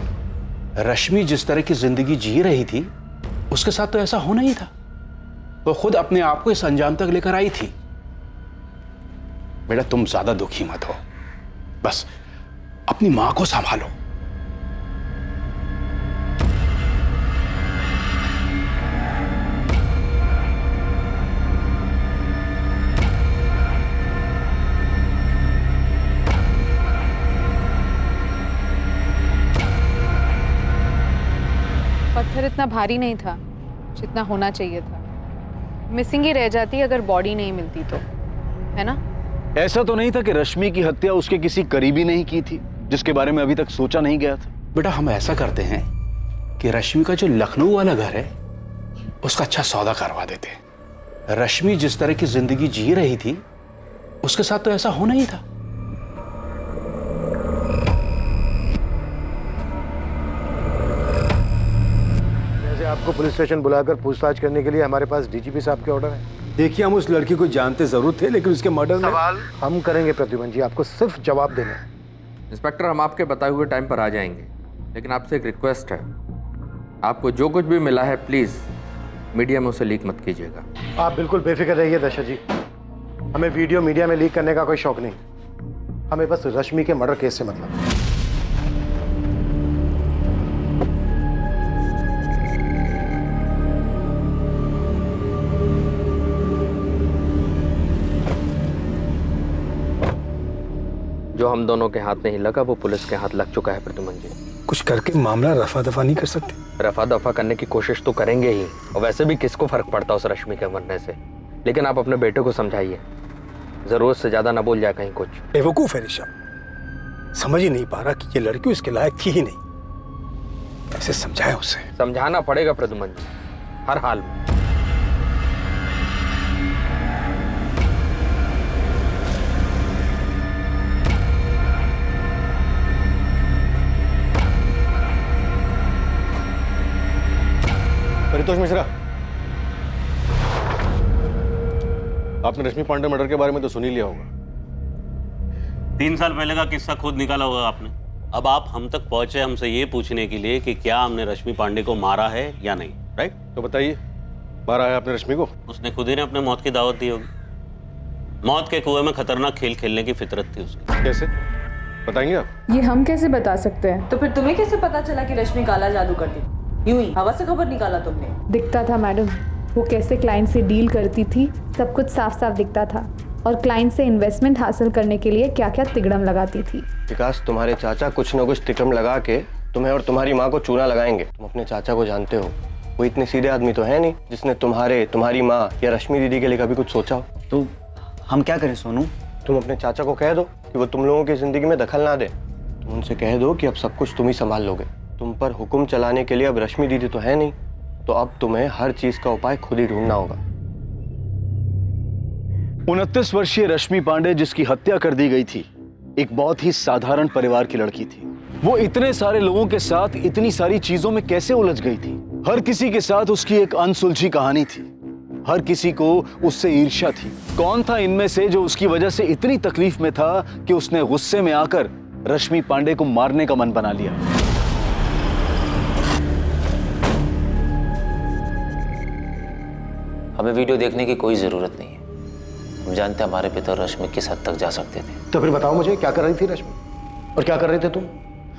रश्मि जिस तरह की जिंदगी जी रही थी उसके साथ तो ऐसा होना ही था। वो खुद अपने आप को इस अंजाम तक लेकर आई थी। बेटा तुम ज्यादा दुखी मत हो, बस अपनी मां को संभालो। पत्थर इतना भारी नहीं था जितना होना चाहिए था। मिसिंग ही रह जाती अगर बॉडी नहीं मिलती तो, है ना? ऐसा तो नहीं था कि रश्मि की हत्या उसके किसी करीबी ने ही की थी जिसके बारे में अभी तक सोचा नहीं गया था। बेटा हम ऐसा करते हैं कि रश्मि का जो लखनऊ वाला घर है उसका अच्छा सौदा करवा देते हैं। रश्मि जिस तरह की जिंदगी जी रही थी उसके साथ तो ऐसा होना ही था। जैसे आपको पुलिस स्टेशन बुलाकर पूछताछ करने के लिए हमारे पास डीजीपी साहब के ऑर्डर है। देखिए, हम उस लड़की को जानते जरूर थे, लेकिन उसके मर्डर में सवाल हम करेंगे प्रद्युमन जी, आपको सिर्फ जवाब देना है। इंस्पेक्टर, हम आपके बताए हुए टाइम पर आ जाएंगे, लेकिन आपसे एक रिक्वेस्ट है, आपको जो कुछ भी मिला है प्लीज़ मीडिया में उसे लीक मत कीजिएगा। आप बिल्कुल बेफिक्र रहिए दशरथ जी, हमें वीडियो मीडिया में लीक करने का कोई शौक नहीं। हमें बस रश्मि के मर्डर केस से मतलब है। जो हम दोनों के हाथ नहीं लगा वो पुलिस के हाथ लग चुका है प्रद्युमन जी। कुछ करके मामला रफा दफा नहीं कर सकते? रफा दफा करने की कोशिश तो करेंगे ही, और वैसे भी किसको फर्क पड़ता उस रश्मि के मरने से। लेकिन आप अपने बेटे को समझाइए, जरूरत से ज्यादा ना बोल जाए कहीं कुछ। बेवकूफ है ऋषभ, समझ ही नहीं पा रहा कि ये लड़की उसके लायक थी ही नहीं। कैसे समझाए उसे? समझाना पड़ेगा प्रद्युमन जी, हर हाल में। परितोष मिश्रा, आपने रश्मि पांडे मर्डर के बारे में तो सुन ही लिया होगा। 3 साल पहले का किस्सा खुद निकाला होगा आपने। अब आप हम तक पहुंचे हमसे ये पूछने के लिए कि क्या हमने रश्मि पांडे को मारा है या नहीं, राइट? तो बताइए, मारा है आपने रश्मि को? उसने खुद ही ने अपने मौत की दावत दी होगी। मौत के कुएं में खतरनाक खेल खेलने की फितरत थी उसकी। कैसे बताएंगे आप? ये हम कैसे बता सकते हैं? तो फिर तुम्हें कैसे पता चला कि रश्मि काला जादू करती थी? यूं ही हवा से खबर निकाला तुमने? दिखता था मैडम, वो कैसे क्लाइंट से डील करती थी, सब कुछ साफ साफ दिखता था। और क्लाइंट से इन्वेस्टमेंट हासिल करने के लिए क्या क्या तिगड़म लगाती थी। विकास, तुम्हारे चाचा कुछ न कुछ तिगड़म लगा के तुम्हें और तुम्हारी माँ को चूना लगाएंगे। तुम अपने चाचा को जानते हो, वो इतने सीधे आदमी तो है नहीं जिसने तुम्हारी माँ या रश्मि दीदी के लिए कभी कुछ सोचा हो। तो हम क्या करें सोनू? तुम अपने चाचा को कह दो कि वो तुम लोगों की जिंदगी में दखल ना दे। तुम उनसे कह दो कि अब सब कुछ तुम ही संभाल लोगे। तुम पर हुक्म चलाने के लिए अब रश्मि दीदी तो है नहीं, तो अब तुम्हें हर चीज का उपाय खुद ही ढूंढना होगा। 29 वर्षीय रश्मि पांडे, जिसकी हत्या कर दी गई थी, एक बहुत ही साधारण परिवार की लड़की थी। वो इतने सारे लोगों के साथ इतनी सारी चीजों में कैसे उलझ गई थी? हर किसी के साथ उसकी एक अनसुलझी कहानी थी। हर किसी को उससे ईर्ष्या थी। कौन था इनमें से जो उसकी वजह से इतनी तकलीफ में था कि उसने गुस्से में आकर रश्मि पांडे को मारने का मन बना लिया? हमें वीडियो देखने की कोई जरूरत नहीं है। हम जानते हैं हमारे पिता रश्मि किस हद तक जा सकते थे। तो फिर बताओ मुझे, क्या कर रही थी रश्मि? और क्या कर रहे थे तुम?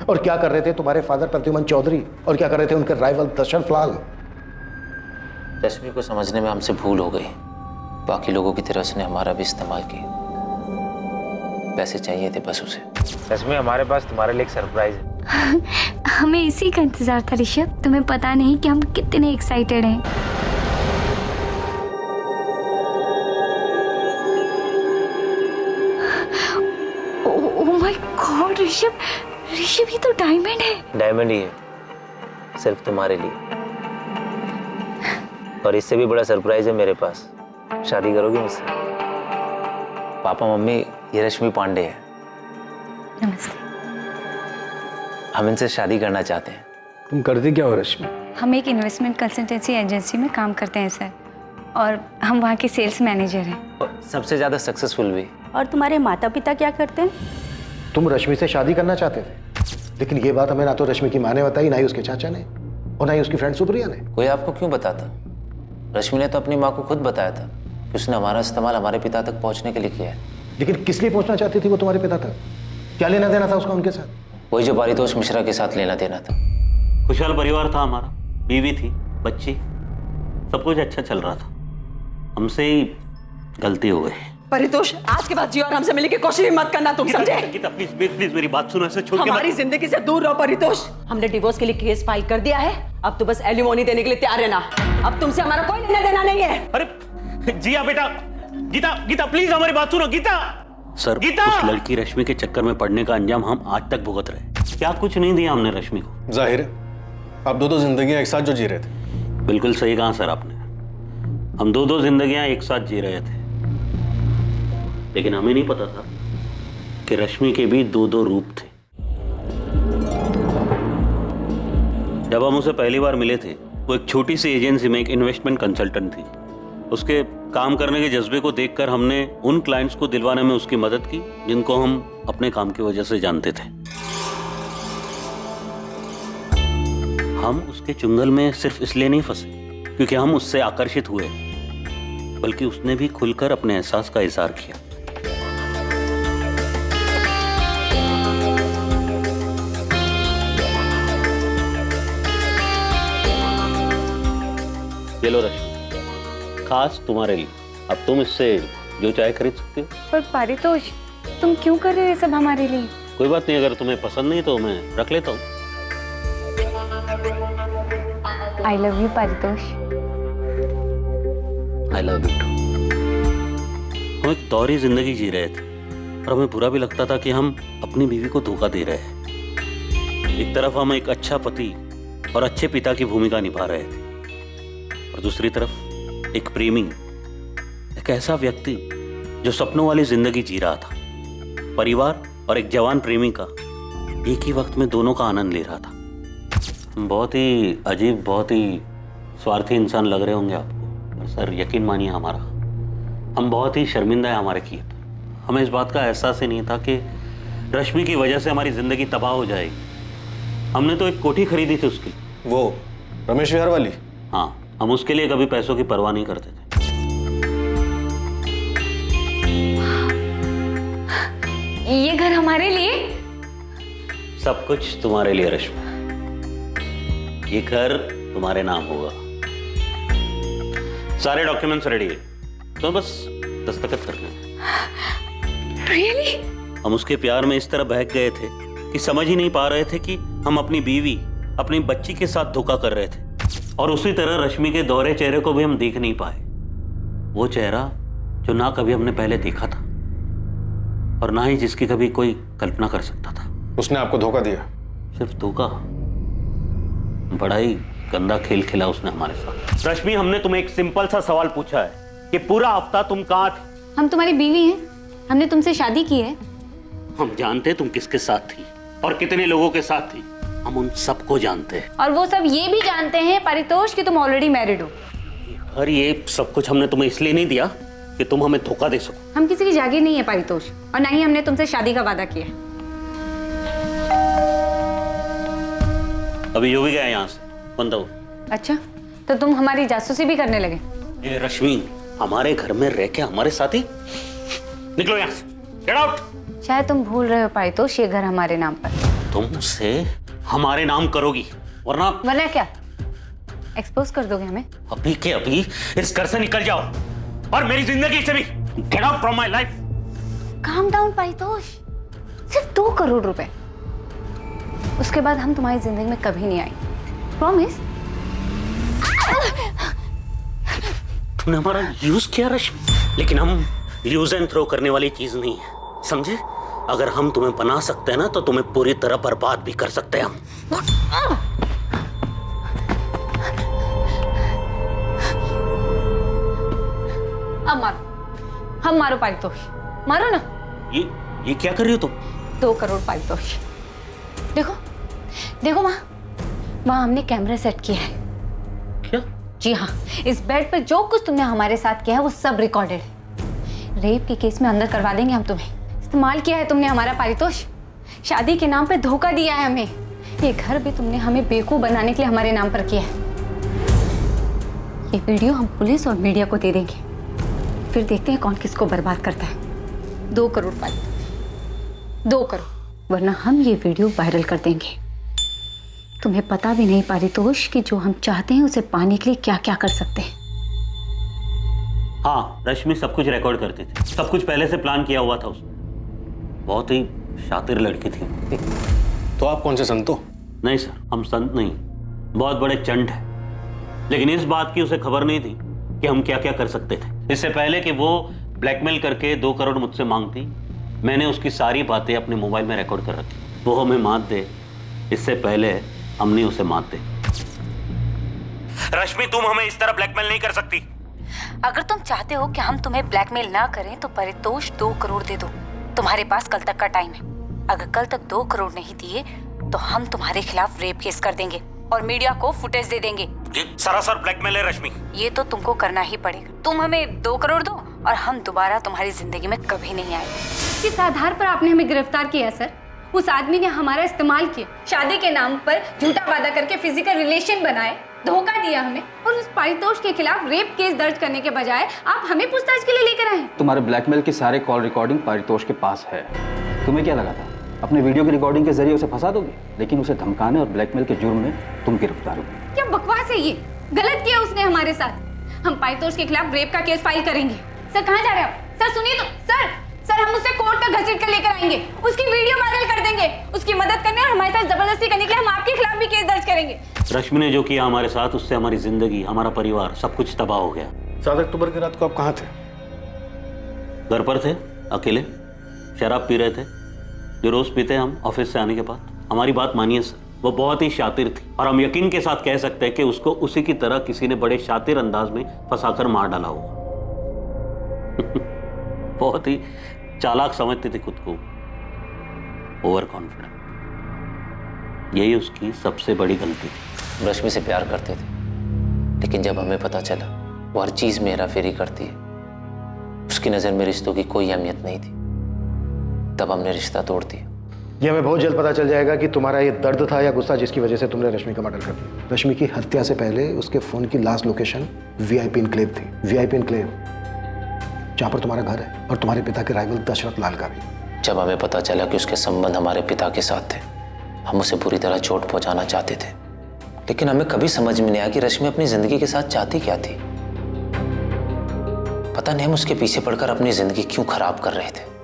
और क्या कर रहे थे तुम्हारे फादर प्रद्युमन चौधरी? और क्या कर रहे थे उनके राइवल दशरथ लाल? रश्मि को समझने में हमसे भूल हो गई। बाकी लोगों की तरह उसने हमारा भी इस्तेमाल किया। पैसे चाहिए थे बस उसे। रश्मि, हमारे पास तुम्हारे लिए एक सरप्राइज है। हमें इसी का इंतजार था ऋषभ। तुम्हें पता नहीं कि हम कितने एक्साइटेड हैं। Oh my God Rishabh, Rishabh ये तो डायमंड है। डायमंड ही है, सिर्फ तुम्हारे लिए। और इससे भी बड़ा सरप्राइज है मेरे पास। शादी करोगी मुझसे? पापा मम्मी, ये रश्मि पांडे है। नमस्ते। हम इनसे शादी करना चाहते हैं। तुम करते क्या हो रश्मि? हम एक इन्वेस्टमेंट कंसल्टेंसी एजेंसी में काम करते हैं सर, और हम वहाँ के सेल्स मैनेजर हैं। और सबसे ज्यादा सक्सेसफुल भी। और तुम्हारे माता पिता क्या करते हैं? तुम रश्मि से शादी करना चाहते थे, लेकिन ये बात हमें ना तो रश्मि की माँ ने बताई, ना ही उसके चाचा ने, और ना ही उसकी फ्रेंड सुप्रिया ने। कोई आपको क्यों बताता? रश्मि ने तो अपनी माँ को खुद बताया था कि उसने हमारा इस्तेमाल हमारे पिता तक पहुंचने के लिए किया है। लेकिन किस लिए पहुंचना चाहती थी वो तुम्हारे पिता तक? क्या लेना देना था उसका उनके साथ? वही जो पारितोष मिश्रा के साथ लेना देना था। खुशहाल परिवार था हमारा, बीवी थी, बच्ची, सब कुछ अच्छा चल रहा था। हमसे ही गलती हो गई। परितोष, आज के बाद जी और हमसे मिलने की कोशिश भी मत करना, तुम समझे? गीता प्लीज प्लीज मेरी बात सुनो, ऐसे छोड़ के हमारी जिंदगी से दूर रहो परितोष। हमने डिवोर्स के लिए केस फाइल कर दिया है। अब तो बस एलिमोनी देने के लिए तैयार रहना। अब तुमसे हमारा कोई लेना देना नहीं है। अरे जिया बेटा, गीता गीता प्लीज हमारी बात सुनो। गीता सर, गीता, उस लड़की रश्मि के चक्कर में पड़ने का अंजाम हम आज तक भुगत रहे। क्या कुछ नहीं दिया हमने रश्मि को? जाहिर है आप दो जिंदगियां एक साथ जो जी रहे थे। बिल्कुल सही कहा सर आपने। हम दो जिंदगियां एक साथ जी रहे थे, लेकिन हमें नहीं पता था कि रश्मि के भी दो रूप थे। जब हम उसे पहली बार मिले थे, वो एक छोटी सी एजेंसी में एक इन्वेस्टमेंट कंसल्टेंट थी। उसके काम करने के जज्बे को देखकर हमने उन क्लाइंट्स को दिलवाने में उसकी मदद की जिनको हम अपने काम की वजह से जानते थे। हम उसके चुंगल में सिर्फ इसलिए नहीं फंसे क्योंकि हम उससे आकर्षित हुए, बल्कि उसने भी खुलकर अपने एहसास का इजहार किया। ये लो रश्मि, खास तुम्हारे लिए। अब तुम इससे जो चाहे खरीद सकते हो। पर पारितोष, तुम क्यों कर रहे हो ये सब हमारे लिए? कोई बात नहीं, अगर तुम्हें पसंद नहीं तो मैं रख लेता हूँ। I love you Paritosh. I love you too. हम एक दोहरी जिंदगी जी रहे थे और हमें बुरा भी लगता था कि हम अपनी बीवी को धोखा दे रहे हैं। एक तरफ हम एक अच्छा पति और अच्छे पिता की भूमिका निभा रहे थे, और दूसरी तरफ एक प्रेमी, एक ऐसा व्यक्ति जो सपनों वाली जिंदगी जी रहा था। परिवार और एक जवान प्रेमी का एक ही वक्त में दोनों का आनंद ले रहा था। बहुत ही अजीब, बहुत ही स्वार्थी इंसान लग रहे होंगे आपको, पर सर यकीन मानिए हमारा, हम बहुत ही शर्मिंदा है हमारे किए पर। हमें इस बात का एहसास ही नहीं था कि रश्मि की वजह से हमारी जिंदगी तबाह हो जाएगी। हमने तो एक कोठी खरीदी थी उसकी। वो रमेश विहार वाली? हाँ, हम उसके लिए कभी पैसों की परवाह नहीं करते थे। ये घर हमारे लिए? सब कुछ तुम्हारे लिए रश्मि। ये घर तुम्हारे नाम होगा। सारे डॉक्यूमेंट्स रेडी है, तो बस दस्तखत करने हैं। Really? हम उसके प्यार में इस तरह बहक गए थे कि समझ ही नहीं पा रहे थे कि हम अपनी बीवी, अपनी बच्ची के साथ धोखा कर रहे थे। और उसी तरह रश्मि के दोहरे चेहरे को भी हम देख नहीं पाए। वो चेहरा जो ना कभी हमने पहले देखा था और ना ही जिसकी कभी कोई कल्पना कर सकता था। उसने आपको धोखा दिया? सिर्फ धोखा, बड़ा ही गंदा खेल खेला उसने हमारे साथ। रश्मि, हमने तुम्हें एक सिंपल सा सवाल पूछा है कि पूरा हफ्ता तुम कहाँ थे? हम तुम्हारी बीवी हैं, हमने तुमसे शादी की है। हम जानते तुम किसके साथ थी और कितने लोगों के साथ थी, हम उन सबको जानते हैं। और वो सब ये भी जानते हैं परितोष कि तुम ऑलरेडी मैरिड हो। और ये सब कुछ हमने तुम्हें इसलिए नहीं दिया कि तुम हमें धोखा दे सको। हम किसी की जागीर नहीं है परितोष, और ना ही हमने तुमसे शादी का वादा किया। अभी जो भी गया यहाँ से बंद हो। अच्छा, तो तुम हमारी जासूसी भी करने लगे? ये रश्मि, हमारे घर में रह के हमारे साथी, निकलो यहाँ से, गेट आउट। शायद तुम भूल रहे हो परितोष, ये घर हमारे नाम पर। तुम उसे हमारे नाम करोगी, वरना क्या एक्सपोज कर दोगे हमें? अभी के अभी इस घर से निकल जाओ और मेरी जिंदगी से भी। Get out from my life. Calm down Paritosh, सिर्फ 2 करोड़ रुपए, उसके बाद हम तुम्हारी जिंदगी में कभी नहीं आएंगे, प्रॉमिस। तुमने हमारा यूज किया रश्मि, लेकिन हम यूज एंड थ्रो करने वाली चीज नहीं है, समझे? अगर हम तुम्हें बना सकते हैं ना, तो तुम्हें पूरी तरह बर्बाद भी कर सकते हैं हम। अब मारो, हम मारो परितोष, मारो ना। ये क्या कर रही हो तुम? 2 करोड़ परितोष। देखो देखो वहाँ हमने कैमरा सेट किया है। क्या? जी हाँ, इस बेड पर जो कुछ तुमने हमारे साथ किया है वो सब रिकॉर्डेड है। रेप के केस में अंदर करवा देंगे हम तुम्हें। इस्तेमाल किया है तुमने हमारा परितोष, शादी के नाम पे धोखा दिया है हमें। ये घर भी तुमने हमें बेवकूफ बनाने के लिए हमारे नाम पर किया है। ये वीडियो हम पुलिस और मीडिया को दे देंगे, फिर देखते हैं कौन किसको बर्बाद करता है। 2 करोड़ परितोष, 2 करोड़, वरना हम ये वीडियो वायरल कर देंगे। तुम्हें पता भी नहीं परितोष कि जो हम चाहते हैं उसे पाने के लिए क्या क्या कर सकते हैं। हाँ, रश्मि सब कुछ रिकॉर्ड करती थी, सब कुछ पहले से प्लान किया हुआ था उसने। बहुत ही शातिर लड़की थी। तो आप कौन से संत हो? नहीं सर, हम संत नहीं, बहुत बड़े चंट हैं। लेकिन इस बात की उसे खबर नहीं थी कि हम क्या क्या कर सकते थे। इससे पहले कि वो ब्लैकमेल करके 2 करोड़ मुझसे मांगती, मैंने उसकी सारी बातें अपने मोबाइल में रिकॉर्ड कर रखी। वो हमें मात दे इससे पहले हमने उसे मात दे। रश्मि, तुम हमें इस तरह ब्लैकमेल नहीं कर सकती। अगर तुम चाहते हो कि हम तुम्हें ब्लैकमेल ना करें तो परितोष 2 करोड़ दे दो। तुम्हारे पास कल तक का टाइम है। अगर कल तक 2 करोड़ नहीं दिए तो हम तुम्हारे खिलाफ रेप केस कर देंगे और मीडिया को फुटेज दे देंगे। ये सरासर ब्लैकमेल है रश्मि। ये तो तुमको करना ही पड़ेगा। तुम हमें 2 करोड़ दो और हम दोबारा तुम्हारी जिंदगी में कभी नहीं आएंगे। किस आधार पर आपने हमें गिरफ्तार किया सर? उस आदमी ने हमारा इस्तेमाल किया, शादी के नाम पर झूठा वादा करके फिजिकल रिलेशन बनाए, धोखा दिया हमें, और उस परितोष के खिलाफ रेप केस दर्ज करने के बजाय आप हमें पूछताछ के लिए लेकर आए। तुम्हारे ब्लैकमेल के सारे कॉल रिकॉर्डिंग परितोष के पास है। तुम्हें क्या लगा था अपने वीडियो की रिकॉर्डिंग के जरिए उसे फंसा दोगे? लेकिन उसे धमकाने और ब्लैकमेल के जुर्म में तुम गिरफ्तार होगे। क्या बकवास है ये? गलत किया उसने हमारे साथ। हम परितोष के खिलाफ रेप का केस फाइल करेंगे। सर कहाँ जा रहे हो? सर सुनिए तो, सर हम उसे कोर्ट तक घसीट कर लेकर आएंगे, उसकी वीडियो वायरल कर देंगे, उसकी मदद करने और हमारे साथ जबरदस्ती करने के लिए हम आपके खिलाफ भी केस दर्ज करेंगे। रश्मि ने जो किया हमारे साथ, उससे हमारी जिंदगी, हमारा परिवार, सब कुछ तबाह हो गया। 7 अक्टूबर की रात को आप कहाँ थे? घर पर थे, अकेले शराब पी रहे थे, जो रोज पीते हैं हम ऑफिस से आने के बाद। हमारी बात मानिए सर, वो बहुत ही शातिर थी और हम यकीन के साथ कह सकते हैं कि उसको उसी की तरह किसी ने बड़े शातिर अंदाज में फंसाकर मार डाला होगा। बहुत ही चालाक समझती थी खुद को, ओवर कॉन्फिडेंट। यही उसकी सबसे बड़ी गलती थी। रश्मि से प्यार करते थे, लेकिन जब हमें पता चला वो हर चीज में हेरा फेरी करती है, उसकी नजर में रिश्तों की कोई अहमियत नहीं थी, तब हमने रिश्ता तोड़ दिया। ये हमें बहुत जल्द पता चल जाएगा कि तुम्हारा ये दर्द था या गुस्सा जिसकी वजह से तुमने रश्मि का मर्डर कर दिया। रश्मि की हत्या से पहले उसके फोन की लास्ट लोकेशन VIP एन्क्लेव थी। VIP एन्क्लेव, जहाँ पर तुम्हारा घर है और तुम्हारे पिता के राइवल दशरथ लाल का भी। जब हमें पता चला कि उसके संबंध हमारे पिता के साथ थे, हम उसे बुरी तरह चोट पहुंचाना चाहते थे, लेकिन हमें कभी समझ में नहीं आया कि रश्मि अपनी जिंदगी के साथ चाहती क्या थी। पता नहीं हम उसके पीछे पड़कर अपनी जिंदगी क्यों खराब कर रहे थे।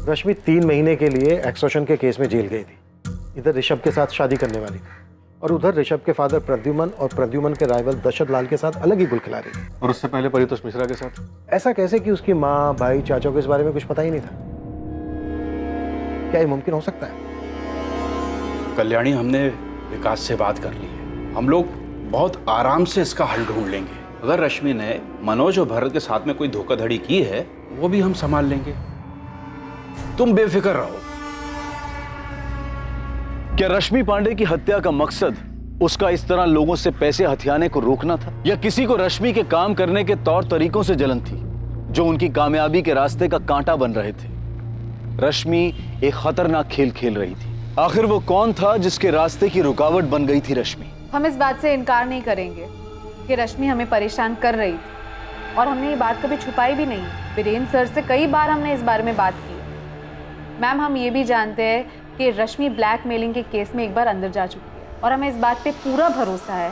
रश्मि 3 महीने के लिए एक्सटॉर्शन के केस में जेल गई थी। इधर ऋषभ के साथ शादी करने वाली थी। और उधर ऋषभ के फादर प्रद्युमन और प्रद्युमन के राइवल दशरथ लाल के साथ अलग ही गुल खिला रही है। और उससे पहले परितोष मिश्रा के साथ। ऐसा कैसे कि उसकी माँ, भाई, चाचा को इस बारे में कुछ पता ही नहीं था? क्या ये मुमकिन हो सकता है? कल्याणी, हमने विकास से बात कर ली है। हम लोग बहुत आराम से इसका हल ढूंढ लेंगे। अगर रश्मि ने मनोज और भरत के साथ में कोई धोखाधड़ी की है, वो भी हम संभाल लेंगे। तुम बेफिक्र रहो। क्या रश्मि पांडे की हत्या का मकसद उसका इस तरह लोगों से पैसे हथियाने को रोकना था, या किसी को रश्मि के काम करने के तौर तरीकों से जलन थी जो उनकी कामयाबी के रास्ते का कांटा बन रहे थे? रश्मि एक खतरनाक खेल खेल रही थी। आखिर वो कौन था जिसके रास्ते की रुकावट बन गई थी रश्मि? हम इस बात से इनकार नहीं करेंगे कि रश्मि हमें परेशान कर रही थी, और हमने ये बात कभी छुपाई भी नहीं। वीरेंद्र सर से कई बार हमने इस बारे में बात की। मैम, हम ये भी जानते हैं कि रश्मि ब्लैकमेलिंग के केस में एक बार अंदर जा चुकी है, और हमें इस बात पे पूरा भरोसा है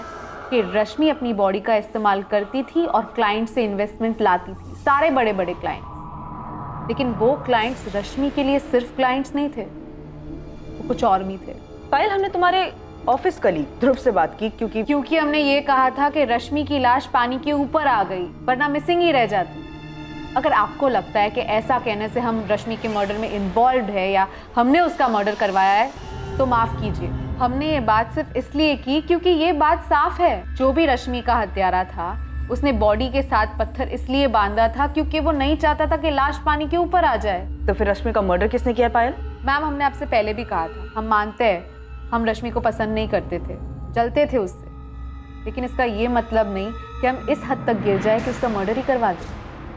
कि रश्मि अपनी बॉडी का इस्तेमाल करती थी और क्लाइंट से इन्वेस्टमेंट लाती थी, सारे बड़े बड़े क्लाइंट्स। लेकिन वो क्लाइंट्स रश्मि के लिए सिर्फ क्लाइंट्स नहीं थे, वो कुछ और भी थे। पायल, हमने तुम्हारे ऑफिस कलीग ध्रुव से बात की क्योंकि हमने ये कहा था कि रश्मि की लाश पानी के ऊपर आ गई, वरना मिसिंग ही रह जाती। अगर आपको लगता है कि ऐसा कहने से हम रश्मि के मर्डर में इन्वॉल्व है या हमने उसका मर्डर करवाया है, तो माफ कीजिए। हमने ये बात सिर्फ इसलिए की क्योंकि ये बात साफ है, जो भी रश्मि का हत्यारा था उसने बॉडी के साथ पत्थर इसलिए बांधा था क्योंकि वो नहीं चाहता था कि लाश पानी के ऊपर आ जाए। तो फिर रश्मि का मर्डर किसने किया पायल? मैम, हमने आपसे पहले भी कहा था, हम मानते हैं हम रश्मि को पसंद नहीं करते थे, जलते थे उससे, लेकिन इसका ये मतलब नहीं कि हम इस हद तक गिर जाए कि उसका मर्डर ही करवा दें।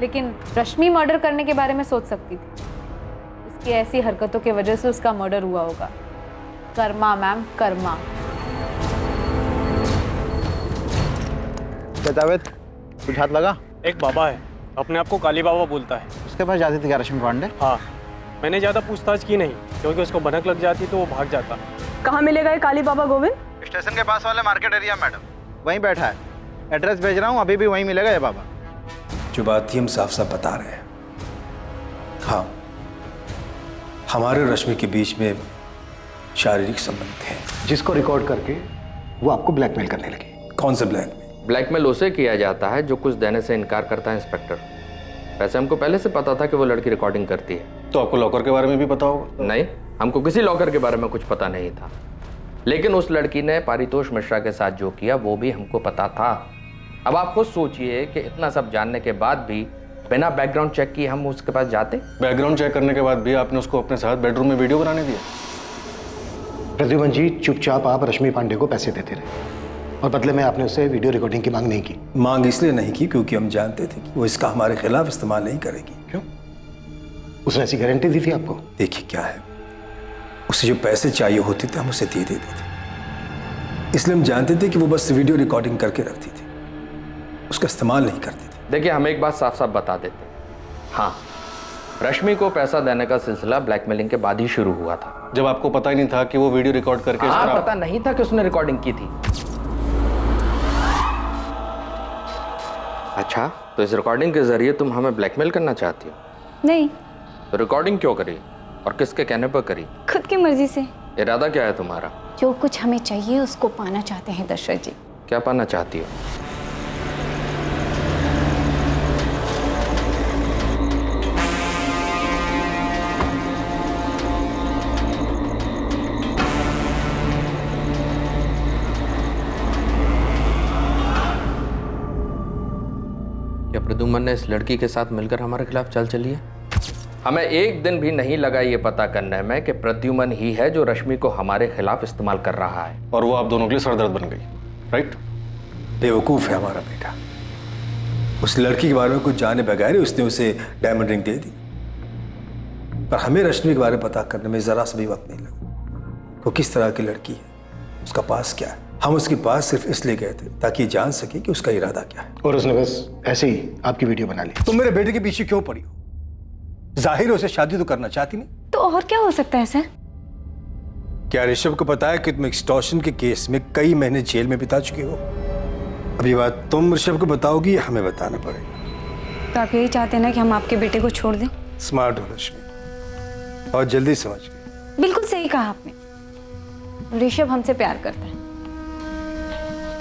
लेकिन रश्मि मर्डर करने के बारे में सोच सकती थी। उसकी ऐसी हरकतों की वजह से उसका मर्डर हुआ होगा। कर्मा मैम, कर्मा। जावेद, कुछ हाथ लगा? एक बाबा है, अपने आप को काली बाबा बोलता है। उसके पास जाती थी क्या रश्मि पांडे? हाँ, मैंने ज़्यादा पूछताछ की नहीं क्योंकि उसको भनक लग जाती तो वो भाग जाता। कहाँ मिलेगा ये काली बाबा गोविंद? स्टेशन के पास वाले मार्केट एरिया मैडम, वहीं बैठा है। एड्रेस भेज रहा हूँ, अभी भी वहीं मिलेगा ये बाबा। जो बात थी हम साफ साफ बता रहे हैं। हाँ, हमारे और रश्मि के बीच में शारीरिक संबंध है, जिसको रिकॉर्ड करके वो आपको ब्लैकमेल करने लगी। कौन सा ब्लैकमेल? ब्लैकमेल उसे किया जाता है जो कुछ देने से इनकार करता है इंस्पेक्टर। वैसे हमको पहले से पता था कि वो लड़की रिकॉर्डिंग करती है। तो आपको लॉकर के बारे में भी पता होगा? नहीं, हमको किसी लॉकर के बारे में कुछ पता नहीं था, लेकिन उस लड़की ने पारितोष मिश्रा के साथ जो किया वो भी हमको पता था। अब आप खुद सोचिए कि इतना सब जानने के बाद भी बिना बैकग्राउंड चेक किए हम उसके पास जाते। बैकग्राउंड चेक करने के बाद भी आपने उसको अपने साथ बेडरूम में वीडियो बनाने दिया? प्रद्युमन जी, चुपचाप आप रश्मि पांडे को पैसे देते रहे और बदले में आपने उससे वीडियो रिकॉर्डिंग की मांग नहीं की। मांग इसलिए नहीं की क्योंकि हम जानते थे कि वो इसका हमारे खिलाफ इस्तेमाल नहीं करेगी। क्यों? उसने ऐसी गारंटी दी थी आपको? देखिए क्या है, उसे जो पैसे चाहिए होते थे हम उसे दे देते थे, इसलिए हम जानते थे कि वो बस वीडियो रिकॉर्डिंग करके रखती थी, उसका इस्तेमाल नहीं करती थी। देखिए, हम एक बात साफ साफ बता देते हैं। हाँ, रश्मि को पैसा देने का सिलसिला ब्लैकमेलिंग के बाद ही शुरू हुआ था। जब आपको पता ही नहीं था कि वो वीडियो रिकॉर्ड करके इस तरह... पता नहीं था कि उसने रिकॉर्डिंग की थी। अच्छा, तो इस रिकॉर्डिंग के जरिए तुम हमें ब्लैकमेल करना चाहती हो? नहीं। तो रिकॉर्डिंग क्यों करी और किसके कहने पर करी? खुद की मर्जी से। इरादा क्या है तुम्हारा? जो कुछ हमें चाहिए उसको पाना चाहते हैं दशरथ जी। क्या पाना चाहती हो? क्या प्रद्युमन ने इस लड़की के साथ मिलकर हमारे खिलाफ चाल चली है? हमें एक दिन भी नहीं लगा ये पता करने में कि प्रद्युमन ही है जो रश्मि को हमारे खिलाफ इस्तेमाल कर रहा है। और वो आप दोनों के लिए सरदर्द बन गई, राइट? बेवकूफ़ है हमारा बेटा। उस लड़की के बारे में कुछ जाने बगैर ही उसने उसे डायमंड रिंग दे दी, पर हमें रश्मि के बारे में पता करने में ज़रा सा भी वक्त नहीं लगा। वो किस तरह की लड़की है, उसका पास क्या है। हम उसके पास सिर्फ इसलिए गए थे ताकि जान सके कि उसका इरादा क्या है। और उसने बस ऐसे ही आपकी वीडियो बना ली। तुम मेरे बेटे के पीछे क्यों पड़ी हो? जाहिर उसे शादी तो करना चाहती नहीं। तो और क्या हो सकता है सर? क्या ऋषभ को पता है कि तुम एक्सटॉर्शन के केस में कई महीने जेल में बिता चुके हो? अभी बात तुम ऋषभ को बताओगी या हमें बताना पड़ेगा? तो आप यही चाहते हैं ना कि हम आपके बेटे को छोड़ दें? स्मार्ट हो रश्मि और जल्दी समझ गए। बिल्कुल सही कहा आपने। ऋषभ हमसे प्यार करता है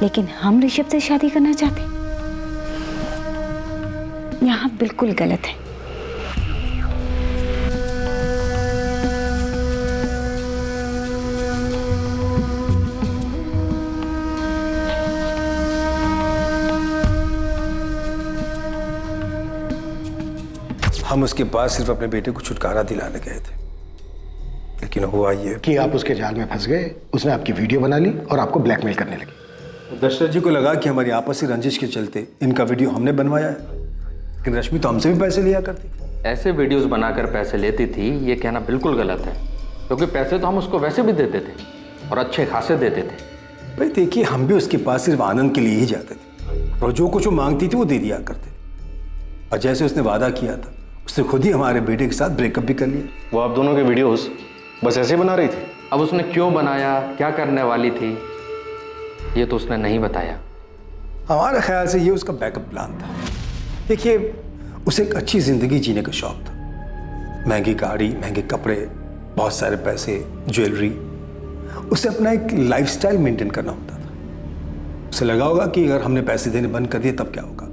लेकिन हम ऋषभ से शादी करना चाहते, यहाँ बिल्कुल गलत है। हम उसके पास सिर्फ अपने बेटे को छुटकारा दिलाने गए थे, लेकिन हुआ ये कि आप उसके जाल में फंस गए। उसने आपकी वीडियो बना ली और आपको ब्लैकमेल करने लगी। दशरथ जी को लगा कि हमारी आपसी रंजिश के चलते इनका वीडियो हमने बनवाया है, लेकिन रश्मि तो हमसे भी पैसे लिया करती थी। ऐसे वीडियोस बनाकर पैसे लेती थी, ये कहना बिल्कुल गलत है, क्योंकि पैसे तो हम उसको वैसे भी देते थे और अच्छे खासे देते थे। भाई देखिए, हम भी उसके पास सिर्फ आनंद के लिए ही जाते थे, और जो कुछ वो मांगती थी वो दे दिया करते थे। और जैसे उसने वादा किया था, उसने खुद ही हमारे बेटे के साथ ब्रेकअप भी कर लिया। वो आप दोनों के वीडियोस बस ऐसे ही बना रही थी? अब उसने क्यों बनाया, क्या करने वाली थी, ये तो उसने नहीं बताया। हमारे ख्याल से ये उसका बैकअप प्लान था। देखिए, उसे एक अच्छी जिंदगी जीने का शौक था। महंगी गाड़ी, महंगे कपड़े, बहुत सारे पैसे, ज्वेलरी। उसे अपना एक लाइफस्टाइल मेंटेन करना होता था। उसे लगा होगा कि अगर हमने पैसे देने बंद कर दिए तब क्या होगा,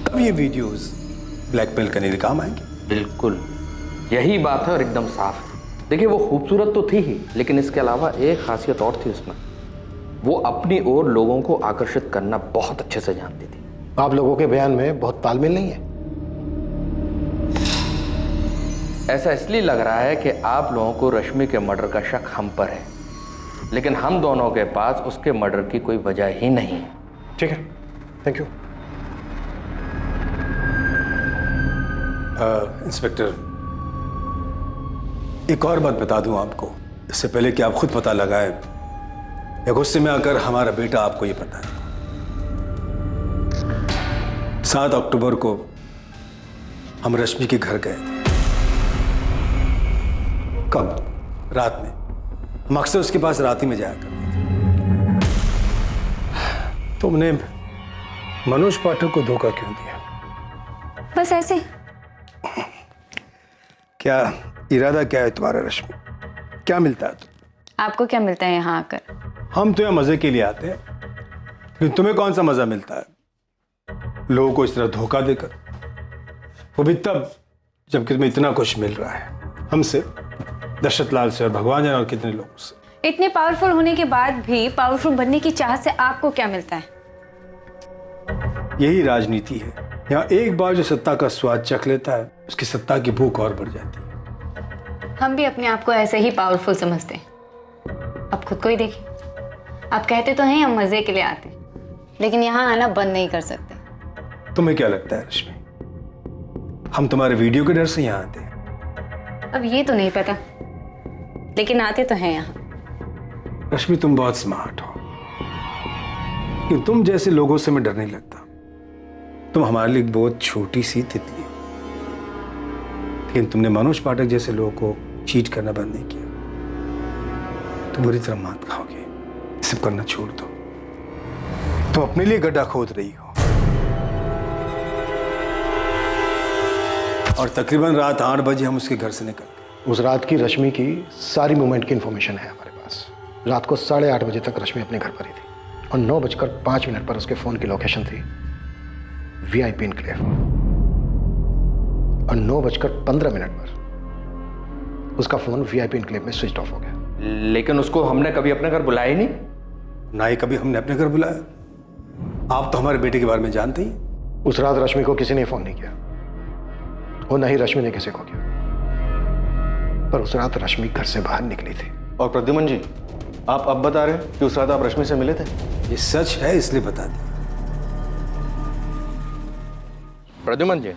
तब ये वीडियोस ब्लैकमेल करने के काम आएंगे। बिल्कुल यही बात है और एकदम साफ है। देखिए, वो खूबसूरत तो थी ही, लेकिन इसके अलावा एक खासियत और थी उसमें, वो अपनी ओर लोगों को आकर्षित करना बहुत अच्छे से जानती थी। आप लोगों के बयान में बहुत तालमेल नहीं है। ऐसा इसलिए लग रहा है कि आप लोगों को रश्मि के मर्डर का शक हम पर है, लेकिन हम दोनों के पास उसके मर्डर की कोई वजह ही नहीं है। ठीक है, थैंक यू। इंस्पेक्टर, एक और बात बता दूं आपको, इससे पहले कि आप खुद पता लगाए या गुस्से में आकर हमारा बेटा आपको ये पता है। 7 अक्टूबर को हम रश्मि के घर गए थे। कब? रात में। हम अक्सर उसके पास रात ही में जाया करते थे। तुमने मनोज पाठक को धोखा क्यों दिया? बस ऐसे। क्या इरादा क्या है तुम्हारा रश्मि? क्या मिलता है? आपको क्या मिलता है यहाँ आकर? हम तो यहाँ मजे के लिए आते हैं, लेकिन तुम्हें कौन सा मजा मिलता है लोगों को इस तरह धोखा देकर, वो भी तब जबकि तुम्हें इतना कुछ मिल रहा है हमसे, दशरथ लाल से और भगवान जाने और कितने लोगों से। इतने पावरफुल होने के बाद भी पावरफुल बनने की चाहत से आपको क्या मिलता है? यही राजनीति है। यहाँ एक बार जो सत्ता का स्वाद चख लेता है, उसकी सत्ता की भूख और बढ़ जाती है। हम भी अपने आप को ऐसे ही पावरफुल समझते हैं। अब खुद को ही देखिए, आप कहते तो हैं हम मजे के लिए आते, लेकिन यहाँ आना बंद नहीं कर सकते। तुम्हें क्या लगता है रश्मि, हम तुम्हारे वीडियो के डर से यहाँ आते हैं? अब ये तो नहीं पता, लेकिन आते तो हैं यहाँ। रश्मि, तुम बहुत स्मार्ट हो, लेकिन तुम जैसे लोगों से मैं डर नहीं लगता। तुम हमारे लिए बहुत छोटी सी तितली हो, लेकिन तुमने मनोज पाठक जैसे लोगों को चीट करना बंद नहीं किया। तुम बुरी तरह मात खाओगे, सब करना छोड़ दो। तुम अपने लिए गड्ढा खोद रही हो, और तकरीबन रात 8 बजे हम उसके घर से निकल गए। उस रात की रश्मि की सारी मूवमेंट की इंफॉर्मेशन है हमारे पास। रात को 8:30 बजे तक रश्मि अपने घर पर ही थी, और 9:05 पर उसके फोन की लोकेशन थी VIP इनक्लेव, और 9:15 पर उसका फोन VIP इनक्लेव में स्विच ऑफ हो गया। लेकिन उसको हमने कभी अपने घर बुलाया ही नहीं। ना ही कभी हमने अपने घर बुलाया। आप तो हमारे बेटे के बारे में जानते ही। उस रात रश्मि को किसी ने फोन नहीं किया, और न ही रश्मि ने किसी को किया, पर उस रात रश्मि घर से बाहर निकली थी। और प्रद्युमन जी, आप अब बता रहे हैं कि उस रात आप रश्मि से मिले थे? ये सच है, इसलिए बता दें। प्रद्युमन जी,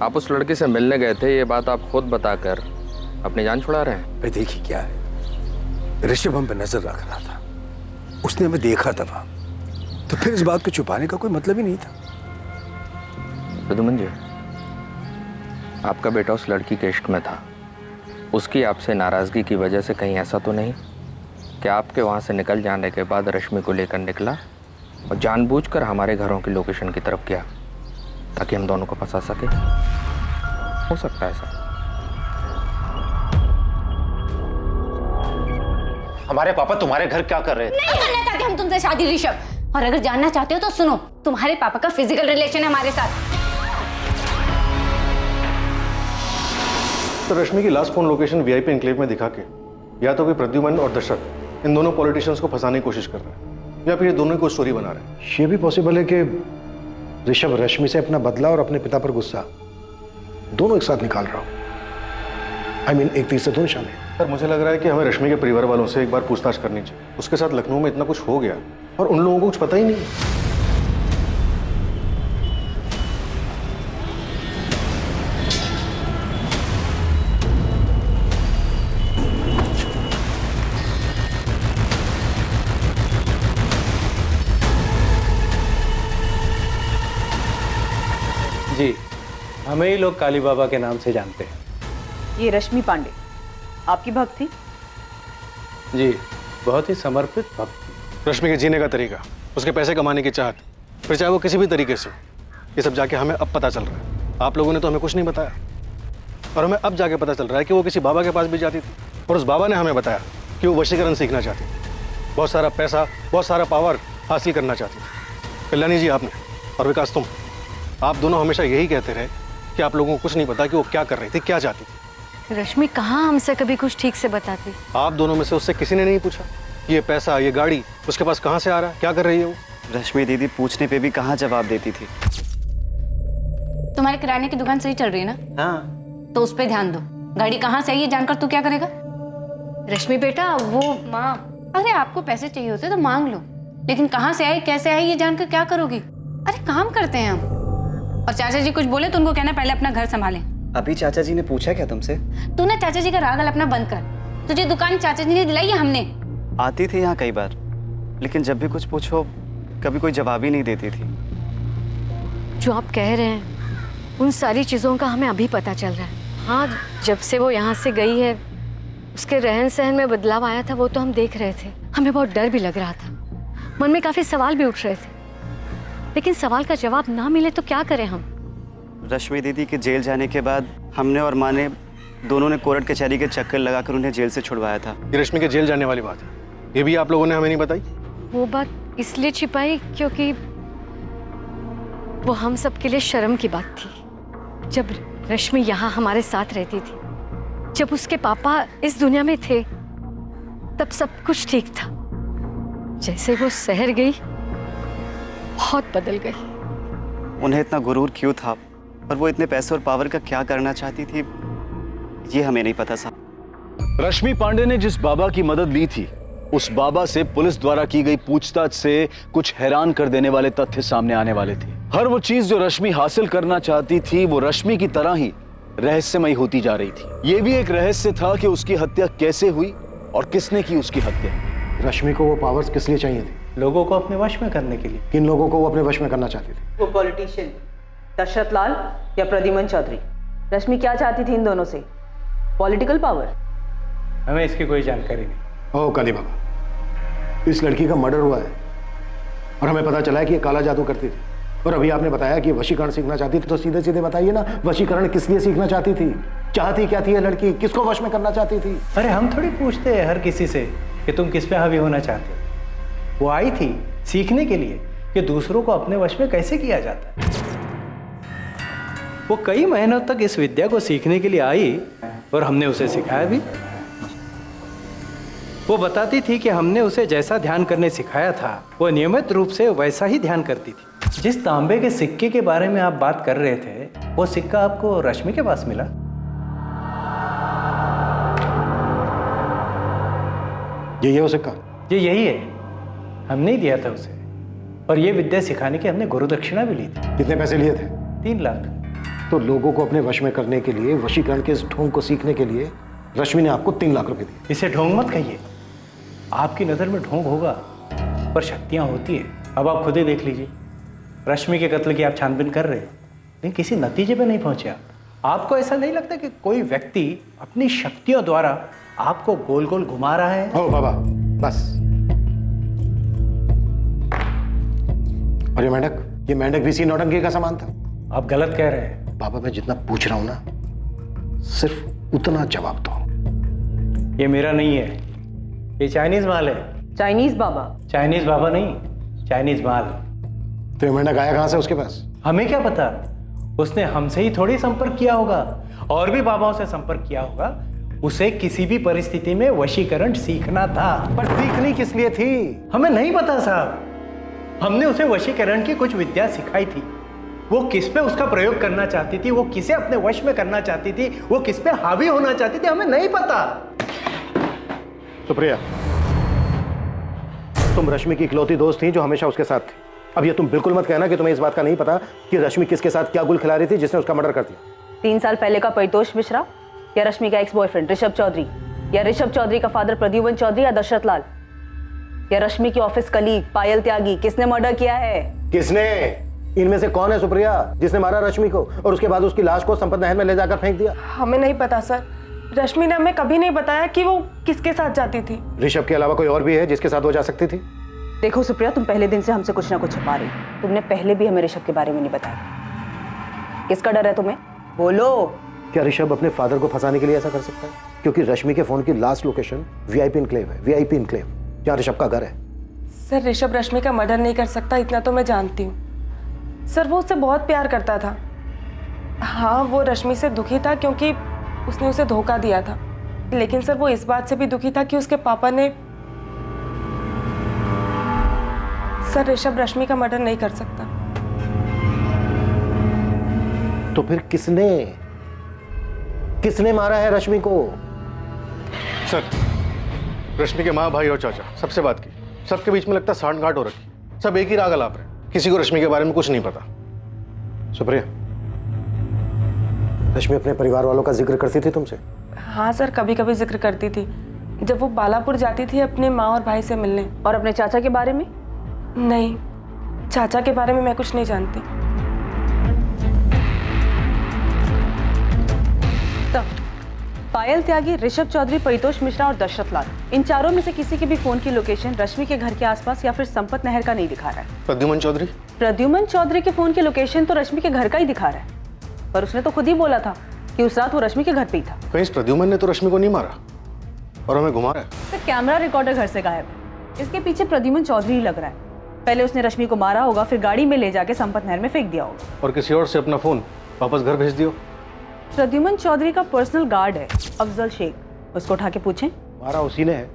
आप उस लड़के से मिलने गए थे, ये बात आप खुद बताकर अपनी जान छुड़ा रहे हैं। भाई देखिए क्या है, ऋषभ हम पे नजर रख रहा था, उसने हमें देखा था वहां, तो फिर इस बात को छुपाने का कोई मतलब ही नहीं था। प्रद्युमन जी, आपका बेटा उस लड़की के इश्क में था, उसकी आपसे नाराजगी की वजह से कहीं ऐसा तो नहीं कि आपके वहां से निकल जाने के बाद रश्मि को लेकर निकला और जानबूझकर हमारे घरों की लोकेशन की तरफ गया ताकि हम दोनों को फंसा सके? हो सकता है ऐसा। हमारे पापा तुम्हारे घर क्या कर रहे थे? नहीं करना चाहते हम तुमसे शादी ऋषभ, और अगर जानना चाहते हो तो सुनो, तुम्हारे पापा का फिजिकल रिलेशन है हमारे साथ। तो रश्मि की last phone location VIP enclave में दिखा के या तो कोई प्रद्युमन और दशरथ इन दोनों पॉलिटिशियंस को फंसाने की कोशिश कर रहे हैं, या फिर ये दोनों ही कोई स्टोरी बना रहे हैं। ये भी पॉसिबल है कि ऋषभ रश्मि से अपना बदला और अपने पिता पर गुस्सा दोनों एक साथ निकाल रहा हो। I mean, एक तीसरे तो निशान है। सर मुझे लग रहा है कि हमें रश्मि के परिवार वालों से एक बार पूछताछ करनी चाहिए। उसके साथ लखनऊ में इतना कुछ हो गया और उन लोगों को कुछ पता ही नहीं। जी, हमें ही लोग काली बाबा के नाम से जानते हैं। ये रश्मि पांडे आपकी भक्त थी? जी, बहुत ही समर्पित भक्त। रश्मि के जीने का तरीका, उसके पैसे कमाने की चाहत, फिर चाहे वो किसी भी तरीके से, ये सब जाके हमें अब पता चल रहा है। आप लोगों ने तो हमें कुछ नहीं बताया, और हमें अब जाके पता चल रहा है कि वो किसी बाबा के पास भी जाती थी, और उस बाबा ने हमें बताया कि वो वशीकरण सीखना चाहती थी, बहुत सारा पैसा, बहुत सारा पावर हासिल करना चाहती थी। कल्याणी जी आपने, और विकास तुम, आप दोनों हमेशा यही कहते रहे कि आप लोगों को कुछ नहीं पता कि वो क्या कर रही थी, क्या चाहती थी। रश्मि कहाँ हमसे कभी कुछ ठीक से बताती। आप दोनों में से उससे किसी ने नहीं पूछा ये पैसा, ये गाड़ी उसके पास कहाँ से आ रहा है, क्या कर रही है वो? रश्मि दीदी पूछने पे भी कहाँ जवाब देती थी। तुम्हारे किराने की दुकान सही चल रही है ना? हाँ। तो उस पर ध्यान दो। गाड़ी कहाँ से आई है जानकर तू क्या करेगा? रश्मि बेटा वो माँ, अरे आपको पैसे चाहिए होते तो मांग लो, लेकिन कहाँ से आई कैसे आई ये जानकर क्या करोगी? अरे काम करते हैं हम। और चाचा जी कुछ बोले तो उनको कहना पहले अपना घर संभालें। अभी चाचा जी ने पूछा क्या तुमसे? तू ना चाचा जी का राग अपना बंद कर। तुझे दुकान चाचा जी ने दिलाई है हमने। आती थी यहाँ कई बार, लेकिन जब भी कुछ पूछो कभी कोई जवाब ही नहीं देती थी। जो आप कह रहे हैं उन सारी चीज़ों का हमें अभी पता चल रहा है। हाँ, जब से वो यहाँ से गई है उसके रहन सहन में बदलाव आया था, वो तो हम देख रहे थे। हमें बहुत डर भी लग रहा था, मन में काफ़ी सवाल भी उठ रहे थे, लेकिन सवाल का जवाब ना मिले तो क्या करें हम? रश्मि दीदी के जेल जाने के बाद हमने और माँ ने दोनों ने कोर्ट कचहरी के चक्कर लगाकर उन्हें जेल से छुड़वाया था। ये रश्मि के जेल जाने वाली बात है, ये भी आप लोगों ने हमें नहीं बताई? वो बात इसलिए छिपाई क्योंकि वो हम सब के लिए शर्म की बात थी। जब रश्मि यहाँ हमारे साथ रहती थी, जब उसके पापा इस दुनिया में थे, तब सब कुछ ठीक था। जैसे वो शहर गई बहुत बदल गई। उन्हें इतना गुरूर क्यों था और वो इतने पैसे और पावर का क्या करना चाहती थी, ये हमें नहीं पता साहब। रश्मि पांडे ने जिस बाबा की मदद ली थी, उस बाबा से पुलिस द्वारा की गई पूछताछ से कुछ हैरान कर देने वाले तथ्य सामने आने वाले थे। हर वो चीज जो रश्मि हासिल करना चाहती थी, वो रश्मि की तरह ही रहस्यमयी होती जा रही थी। ये भी एक रहस्य था कि उसकी हत्या कैसे हुई और किसने की उसकी हत्या। रश्मि को वो पावर्स किस लिए चाहिए थे? लोगों को अपने वश में करने के लिए। किन लोगों को वो अपने वश में करना चाहती थी? वो पॉलिटिशियन दशरथ लाल या प्रद्युमन चौधरी। रश्मि क्या चाहती थी इन दोनों से? Political power? हमें इसकी कोई जानकारी नहीं। ओह काली बाबा, इस लड़की का मर्डर हुआ है और हमें पता चला है कि ये काला जादू करती थी, और अभी आपने बताया कि वशीकरण सीखना चाहती थी, तो सीधे सीधे बताइए ना, वशीकरण किस लिए सीखना चाहती थी? चाहती क्या थी ये लड़की? किसको वश में करना चाहती थी? अरे हम थोड़ी पूछते हैं हर किसी से कि तुम किस पे हावी होना चाहते हो। वो आई थी सीखने के लिए कि दूसरों को अपने वश में कैसे किया जाता है। वो कई महीनों तक इस विद्या को सीखने के लिए आई और हमने उसे सिखाया भी। वो बताती थी कि हमने उसे जैसा ध्यान करने सिखाया था, वो नियमित रूप से वैसा ही ध्यान करती थी। जिस तांबे के सिक्के के बारे में आप बात कर रहे थे, वो सिक्का आपको रश्मि के पास मिला? यही है वो सिक्का? ये यही है। हमने ही दिया था उसे, और ये विद्या सिखाने की हमने गुरु दक्षिणा भी ली थी। कितने पैसे लिए थे? 3 लाख। तो लोगों को अपने वश में करने के लिए, वशीकरण के इस ढोंग को सीखने के लिए रश्मि ने आपको 3 लाख रुपए दिए। इसे ढोंग मत कहिए। आपकी नज़र में ढोंग होगा, पर शक्तियाँ होती है। अब आप खुद ही देख लीजिए, रश्मि के कत्ल की आप छानबीन कर रहे हैं, लेकिन किसी नतीजे पे नहीं पहुंचे आप। आपको ऐसा नहीं लगता कि कोई व्यक्ति अपनी शक्तियों द्वारा आपको गोल गोल घुमा रहा है? ओ बाबा बस। और ये मेंढक भी इसी नौटंकी का सामान था? आप गलत कह रहे हैं। बाबा मैं जितना पूछ रहा हूं ना, सिर्फ उतना जवाब दो। ये मेरा नहीं है, ये चाइनीज माल है। चाइनीज बाबा? चाइनीज बाबा नहीं, चाइनीज माल। तो ये मेंढक आया कहाँ से उसके पास? हमें क्या पता, उसने हमसे ही थोड़ी संपर्क किया होगा, और भी बाबाओं से संपर्क किया होगा। उसे किसी भी परिस्थिति में वशीकरण सीखना था। पर सीखनी किस लिए थी? हमें नहीं पता साहब। हमने उसे वशीकरण की कुछ विद्या सिखाई थी। वो किस पे उसका प्रयोग करना चाहती थी, वो किसे अपने वश में करना चाहती थी, वो किस पे हावी होना चाहती थी, हमें नहीं पता। सुप्रिया, तुम रश्मि की इकलौती दोस्त थी जो हमेशा उसके साथ थी। अब ये तुम बिल्कुल मत कहना कि तुम्हें इस बात का नहीं पता कि रश्मि किसके साथ क्या गुल खिला रही थी जिसने उसका मर्डर कर दिया। 3 साल पहले का परितोष मिश्रा, या रश्मि का एक्स बॉयफ्रेंड ऋषभ चौधरी, या ऋषभ चौधरी का फादर प्रद्युमन चौधरी या दशरथ लाल, या रश्मि की ऑफिस कलीग पायल त्यागी, किसने मर्डर किया है? किसने? इनमें से कौन है सुप्रिया जिसने मारा रश्मि को और उसके बाद उसकी लाश को संपत नहर में ले जाकर फेंक दिया? हमें नहीं पता सर। रश्मि ने हमें कभी नहीं बताया कि वो किसके साथ जाती थी। ऋषभ के अलावा कोई और भी है जिसके साथ वो जा सकती थी? देखो सुप्रिया, तुम पहले दिन से हमसे कुछ ना कुछ छुपा रही। तुमने पहले भी हमें ऋषभ के बारे में नहीं बताया। किसका डर है तुम्हें? बोलो। क्या ऋषभ अपने फादर को फंसाने के लिए ऐसा कर सकता है? क्योंकि रश्मि के फोन की लास्ट लोकेशन वीआईपी इनक्लेव है, वीआईपी इनक्लेव, जहाँ ऋषभ का घर है। सर ऋषभ रश्मि का मर्डर नहीं कर सकता, इतना तो मैं जानती हूँ। सर वो उससे बहुत प्यार करता था। हाँ, वो रश्मि से दुखी था क्योंकि उसने उसे धोखा दिया था, लेकिन सर वो इस बात से भी दुखी था कि उसके पापा ने। सर ऋषभ रश्मि का मर्डर नहीं कर सकता। तो फिर किसने मारा है रश्मि को? सर, रश्मि के माँ, भाई और चाचा सबसे बात की, सबके बीच में लगता सांठ-गांठ हो रखी। सब एक ही राग अलाप रहे, किसी को रश्मि के बारे में कुछ नहीं पता। सुप्रिया, रश्मि अपने परिवार वालों का जिक्र करती थी तुमसे? हाँ सर, कभी कभी जिक्र करती थी जब वो बालापुर जाती थी अपने माँ और भाई से मिलने। और अपने चाचा के बारे में? नहीं, चाचा के बारे में मैं कुछ नहीं जानती। पायल त्यागी, ऋषभ चौधरी, परितोष मिश्रा और दशरथ लाल, इन चारों में से किसी के भी फोन की लोकेशन रश्मि के घर के आसपास या फिर संपत नहर का नहीं दिखा रहा है। प्रद्युमन चौधरी? प्रद्युमन चौधरी के फोन की लोकेशन तो रश्मि के घर का ही दिखा रहा है, पर उसने तो खुद ही बोला था कि उस रात वो रश्मि के घर पे ही था। कहीं इस प्रद्युमन ने तो रश्मि को नहीं मारा और हमें घुमा रहा है। तो कैमरा रिकॉर्डर घर से गायब है, इसके पीछे प्रद्युमन चौधरी ही लग रहा है। पहले उसने रश्मि को मारा होगा, फिर गाड़ी में ले जाके संपत नहर में फेंक दिया होगा और किसी और से अपना फोन वापस घर भेज दियो। प्रद्युमन चौधरी का पर्सनल गार्ड है अफजल शेख, उसको उठा के पूछें। मारा उसी ने है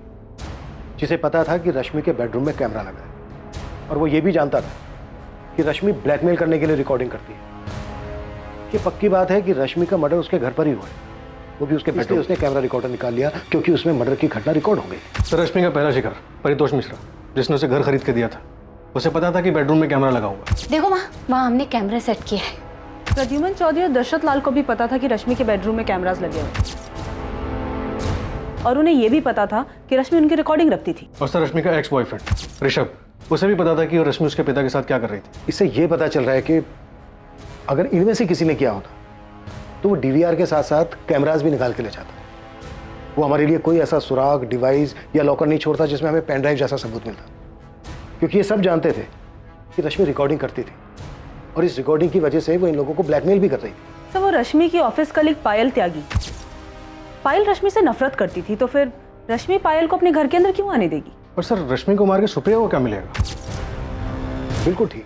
जिसे पता था कि रश्मि के बेडरूम में कैमरा लगा है, और वो ये भी जानता था कि रश्मि ब्लैकमेल करने के लिए रिकॉर्डिंग करती है। ये पक्की बात है कि रश्मि का मर्डर उसके घर पर ही हुआ है, वो भी उसके बेडरूम। उसने कैमरा रिकॉर्डर निकाल लिया क्योंकि उसमें मर्डर की घटना रिकॉर्ड हो गई। सर, रश्मि का पहला शिकार परितोष मिश्रा, जिसने उसे घर खरीद के दिया था, उसे पता था कि बेडरूम में कैमरा लगा हुआ। देखो माँ, हमने कैमरा सेट किया है। प्रद्युमन चौधरी और दशरथ लाल को भी पता था कि रश्मि के बेडरूम में कैमरास लगे हुए, और उन्हें यह भी पता था कि रश्मि उनकी रिकॉर्डिंग रखती थी। और सर, रश्मि का एक्स बॉयफ्रेंड ऋषभ, उसे भी पता था कि रश्मि उसके पिता के साथ क्या कर रही थी। इससे यह पता चल रहा है कि अगर इनमें से किसी ने किया होता तो वो डीवीआर के साथ साथ कैमरास भी निकाल के ले जाता। वो हमारे लिए कोई ऐसा सुराग, डिवाइस या लॉकर नहीं छोड़ता जिसमें हमें पेन ड्राइव जैसा सबूत मिलता, क्योंकि ये सब जानते थे कि रश्मि रिकॉर्डिंग करती थी और इस रिकॉर्डिंग की वजह से वो इन लोगों को ब्लैकमेल भी कर रही थी। तो वो रश्मि की ऑफिस कलीग पायल त्यागी, पायल रश्मि से नफरत करती थी, तो फिर रश्मि पायल को अपने घर के अंदर क्यों आने देगी? और सर, रश्मि को मार के सुप्रिया को क्या मिलेगा? बिल्कुल ठीक।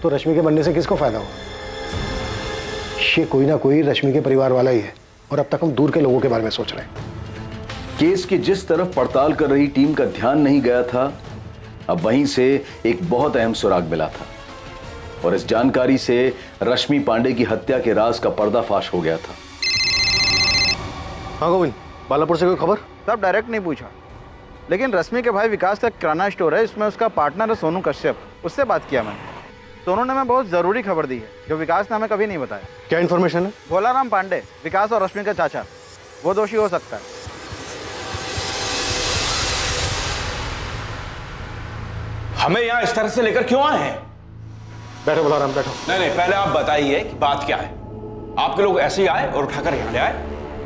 तो रश्मि के बनने से किसको फायदा होगा? ये कोई ना कोई रश्मि के परिवार वाला ही है, और अब तक हम दूर के लोगों के बारे में सोच रहे हैं। केस की जिस तरफ पड़ताल कर रही टीम का ध्यान नहीं गया था, अब वहीं से एक बहुत अहम सुराग मिला था, और इस जानकारी से रश्मि पांडे की हत्या के राज का पर्दाफाश हो गया था। हाँ गोविंद, बालापुर से कोई खबर? सब डायरेक्ट नहीं पूछा, लेकिन रश्मि के भाई विकास का किराना स्टोर है, इसमें उसका पार्टनर है सोनू कश्यप, उससे बात किया मैंने। सोनू ने हमें बहुत ज़रूरी खबर दी है जो विकास ने हमें कभी नहीं बताया। क्या इन्फॉर्मेशन है? भोलाराम पांडे, विकास और रश्मि का चाचा, वो दोषी हो सकता है। हमें यहाँ इस तरह से लेकर क्यों आए हैं? बैठो भोलाराम, बैठो। नहीं, पहले आप बताइए कि बात क्या है। आपके लोग ऐसे ही आए और उठाकर यहाँ ले आए?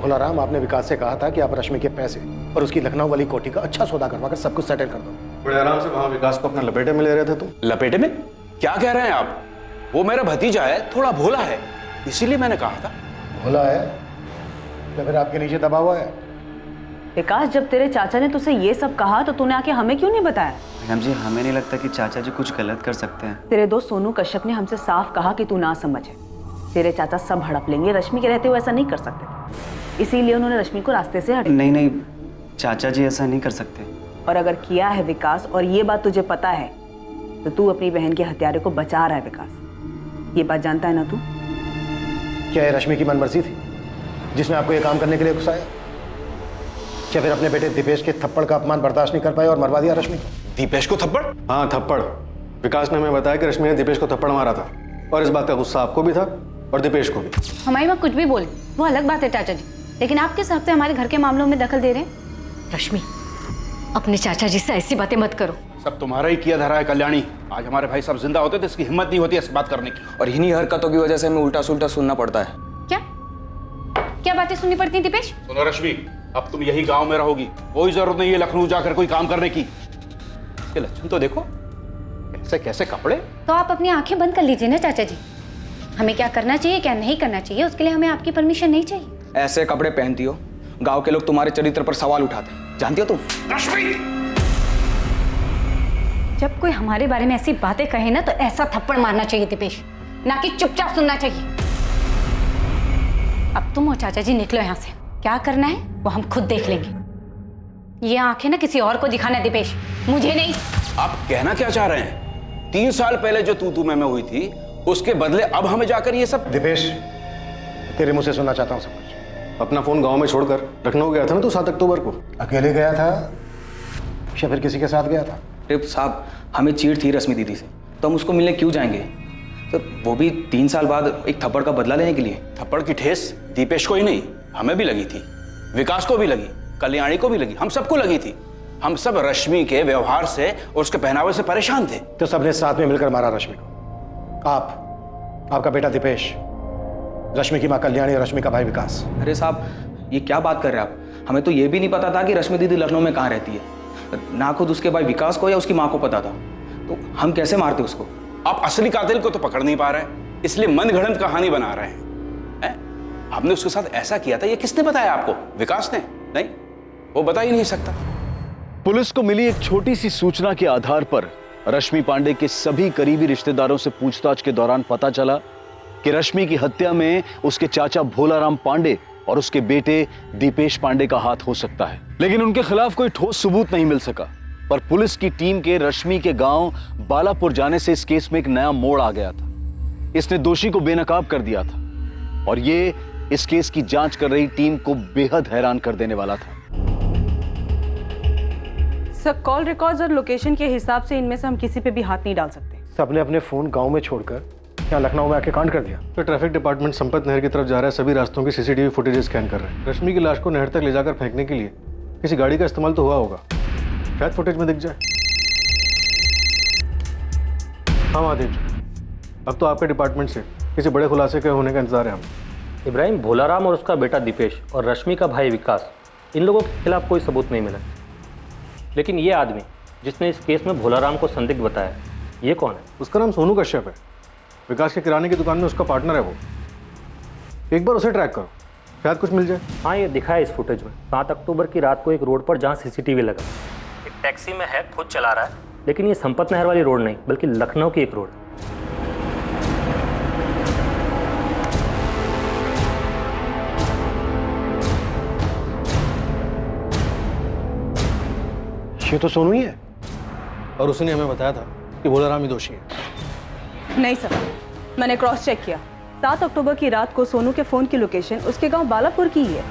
भोलाराम, आपने विकास से कहा था कि आप रश्मि के पैसे और उसकी लखनऊ वाली कोठी का अच्छा सौदा करवाकर सब कुछ सेटल कर दो। बड़े आराम से वहाँ विकास को अपने लपेटे में ले रहे थे तुम। लपेटे में? क्या कह रहे हैं आप? वो मेरा भतीजा है, थोड़ा भोला है, इसीलिए मैंने कहा था। भोला है या फिर आपके नीचे दबा हुआ है? विकास, जब तेरे चाचा ने तुझसे ये सब कहा तो तूने आके हमें क्यों नहीं बताया? मैडम जी, हमें नहीं लगता कि चाचा जी कुछ गलत कर सकते हैं। तेरे दोस्त सोनू कश्यप ने हमसे साफ कहा कि तू ना समझे। तेरे चाचा सब हड़प लेंगे, रश्मि के रहते हुए ऐसा नहीं कर सकते थे, इसीलिए उन्होंने रश्मि को रास्ते से हटा। नहीं नहीं, चाचा जी ऐसा नहीं कर सकते। और अगर किया है विकास, और ये बात तुझे पता है, तो तू अपनी बहन के हत्यारे को बचा रहा है विकास। ये बात जानता है ना तू? क्या ये रश्मि की मनमर्जी थी जिसने आपको ये काम करने के लिए उकसाया? क्या फिर अपने बेटे दीपेश के थप्पड़ का अपमान बर्दाश्त नहीं कर पाए और मरवा दिया रश्मि को? दीपेश को थप्पड़? हाँ, थप्पड़। विकास ने हमें बताया कि रश्मि ने दीपेश को थप्पड़ मारा था, और इस बात का गुस्सा आपको भी था और दीपेश को भी। हमारी माँ कुछ भी बोले वो अलग बात है चाचा जी, लेकिन आप किस हफ्ते हमारे घर के मामलों में दखल दे रहे हैं? रश्मि, अपने चाचा जी से ऐसी बातें मत करो। सब तुम्हारा ही किया धरा है कल्याणी। आज हमारे भाई सब जिंदा होते तो इसकी हिम्मत नहीं होती ऐसी बात करने की। और इन्हीं हरकतों की वजह से हमें उल्टा सुल्टा सुनना पड़ता है। क्या बातें सुननी पड़ती हैं दीपेश? सुनो रश्मि, अब तुम यही गांव में रहोगी, कोई जरूरत नहीं है लखनऊ जाकर कोई काम करने की। इसके लक्षण तो देखो, कैसे कैसे कपड़े। तो आप अपनी आंखें बंद कर लीजिए ना चाचा जी। हमें क्या करना चाहिए क्या नहीं करना चाहिए, उसके लिए हमें आपकी परमिशन नहीं चाहिए। ऐसे कपड़े पहनती हो, गांव के लोग तुम्हारे चरित्र पर सवाल उठाते हैं, जानती हो तुम? रश्मि, जब कोई हमारे बारे में ऐसी बातें कहे ना, तो ऐसा थप्पड़ मारना चाहिए दीपेश, ना कि चुपचाप सुनना चाहिए। अब तुम और चाचा जी निकलो यहाँ से, क्या करना है वो हम खुद देख लेंगे। ये आंखें ना किसी और को दिखाना दीपेश, मुझे नहीं। आप कहना क्या चाह रहे हैं? 3 साल पहले जो तू मैं हुई थी, उसके बदले अब हमें जाकर ये सब। दीपेश, तेरे मुंह से सुनना चाहता हूँ सब कुछ। अपना फोन गांव में छोड़कर लखनऊ गया था ना तू 7 अक्टूबर को? अकेले गया था या फिर किसी के साथ गया था? अरे साहब, हमें चीड़ थी रश्मि दीदी से, तो हम उसको मिलने क्यों जाएंगे? तो वो भी 3 साल बाद एक थप्पड़ का बदला लेने के लिए। थप्पड़ की ठेस दीपेश को ही नहीं, हमें भी लगी थी, विकास को भी लगी, कल्याणी को भी लगी, हम सबको लगी थी। हम सब रश्मि के व्यवहार से और उसके पहनावे से परेशान थे। तो सबने साथ में मिलकर मारा रश्मि को। आपका बेटा दीपेश, रश्मि की मां कल्याणी और रश्मि का भाई विकास। अरे साहब, ये क्या बात कर रहे हैं आप? हमें तो ये भी नहीं पता था कि रश्मि दीदी लखनऊ में कहाँ रहती है। ना खुद उसके भाई विकास को या उसकी माँ को पता था, तो हम कैसे मारते उसको? आप असली कातिल को तो पकड़ नहीं पा रहे, इसलिए मनगढ़ंत कहानी बना रहे हैं। हमने उसके साथ ऐसा किया था, ये किसने बताया आपको? विकास ने? नहीं, वो बता ही नहीं सकता। पुलिस को मिली एक छोटी सी सूचना के आधार पर रश्मि पांडे के सभी करीबी रिश्तेदारों से पूछताछ के दौरान पता चला कि रश्मि की हत्या में उसके चाचा भोलाराम पांडे और उसके बेटे दीपेश पांडे का हाथ हो सकता है। लेकिन उनके खिलाफ कोई ठोस सबूत नहीं मिल सका। पर पुलिस की टीम के रश्मि के गांव बालापुर जाने से इस केस में एक नया मोड़ आ गया था। इसने दोषी को बेनकाब कर दिया था, और ये इस केस की जांच कर रही टीम को बेहद हैरान कर देने वाला था। सर, कॉल रिकॉर्ड्स और लोकेशन के हिसाब से इनमें से हम किसी पे भी हाथ नहीं डाल सकते। सबने अपने फोन गांव में छोड़कर यहाँ लखनऊ में आके कांड कर दिया। तो ट्रैफिक डिपार्टमेंट संपत नहर की तरफ जा रहा है, सभी रास्तों की सीसीटीवी फुटेज स्कैन कर रहे हैं। रश्मि की लाश को नहर तक ले जाकर फेंकने के लिए किसी गाड़ी का इस्तेमाल तो हुआ होगा, शायद फुटेज में दिख जाए। हाँ महादेव जी, अब तो आपके डिपार्टमेंट से किसी बड़े खुलासे के होने का इंतजार है हम। इब्राहिम, भोलाराम और उसका बेटा दीपेश और रश्मि का भाई विकास, इन लोगों के खिलाफ कोई सबूत नहीं मिला। लेकिन ये आदमी जिसने इस केस में भोलाराम को संदिग्ध बताया, ये कौन है? उसका नाम सोनू कश्यप है। विकास के किराने की दुकान में उसका पार्टनर है वो। एक बार उसे ट्रैक करो, शायद कुछ मिल जाए। हाँ, ये दिखा है इस फुटेज में। 7 अक्टूबर की रात को एक रोड पर जहाँ सीसीटीवी लगा, एक टैक्सी में है, खुद चला रहा है, लेकिन ये संपत नहर वाली रोड नहीं बल्कि लखनऊ की एक रोड है। ये तो सोनू ही है, और उसने हमें बताया था कि भोलाराम ही दोषी है। नहीं सर, मैंने क्रॉस चेक किया। 7 अक्टूबर की रात को सोनू के फोन की लोकेशन उसके गांव बालापुर की ही है।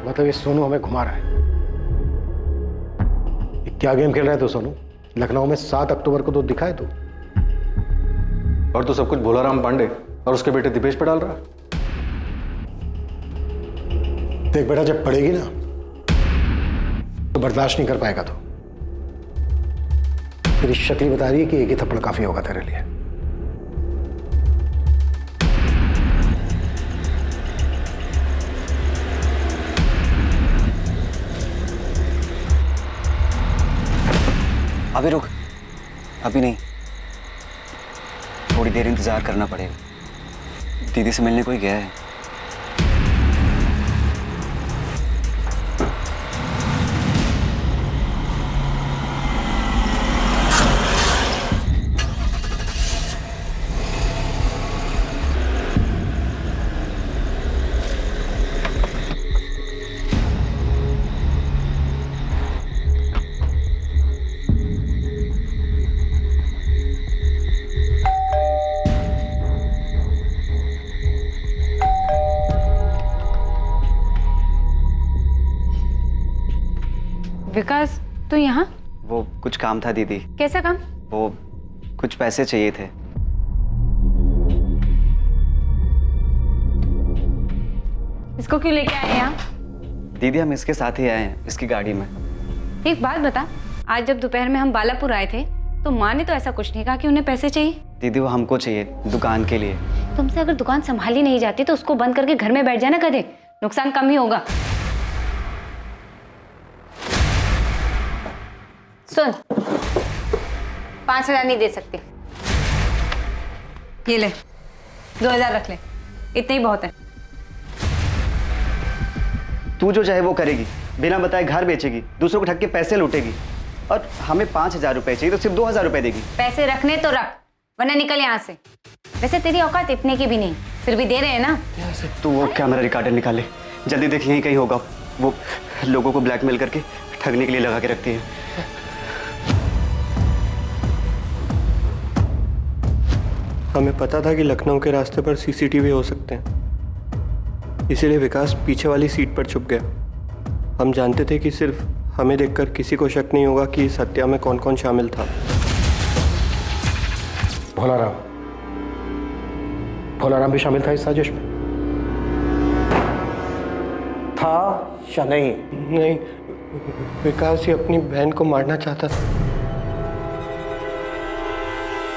मतलब ये सोनू हमें घुमा रहा है। ये क्या गेम खेल रहा है तो सोनू? लखनऊ में 7 अक्टूबर को तो दिखा है तू, और तो सब कुछ भोलाराम पांडे और उसके बेटे दीपेश पे डाल रहा है। देख बेटा, जब पड़ेगी ना तो बर्दाश्त नहीं कर पाएगा। तो तेरी शक्ल बता रही है कि एक ही थप्पड़ काफी होगा तेरे लिए। अभी रुक, अभी नहीं, थोड़ी देर इंतजार करना पड़ेगा। दीदी से मिलने कोई गया है। विकास तू यहाँ? वो कुछ काम था दीदी। कैसा काम? वो कुछ पैसे चाहिए थे। इसको क्यों लेके आए यहाँ? दीदी हम इसके साथ ही आए हैं, इसकी गाड़ी में। एक बात बता, आज जब दोपहर में हम बालापुर आए थे तो माँ ने तो ऐसा कुछ नहीं कहा कि उन्हें पैसे चाहिए। दीदी वो हमको चाहिए दुकान के लिए। तुमसे अगर दुकान संभाली नहीं जाती तो उसको बंद करके घर में बैठ जाना, कदे नुकसान कम ही होगा। सुन, 5,000 नहीं दे सकती। ये ले, 2,000 रख ले, इतने ही बहुत है। तू जो चाहे वो करेगी, बिना बताए घर बेचेगी, दूसरों को ठग के पैसे लूटेगी, और हमें 5,000 रुपए चाहिए तो सिर्फ 2,000 रुपए देगी। पैसे रखने तो रख, वरना निकल यहाँ से। वैसे तेरी औकात इतने की भी नहीं, फिर भी दे रहे हैं ना। तू वो कैमरा रिकॉर्डर निकाल ले, जल्दी देख, यहीं कहीं होगा। वो लोगों को ब्लैकमेल करके ठगने के लिए लगा के रखती है। हमें पता था कि लखनऊ के रास्ते पर सीसीटीवी हो सकते हैं, इसीलिए विकास पीछे वाली सीट पर छुप गया। हम जानते थे कि सिर्फ हमें देखकर किसी को शक नहीं होगा कि इस हत्या में कौन कौन शामिल था। भोलाराम भी शामिल था इस साजिश में? था या नहीं? नहीं, विकास ही अपनी बहन को मारना चाहता था।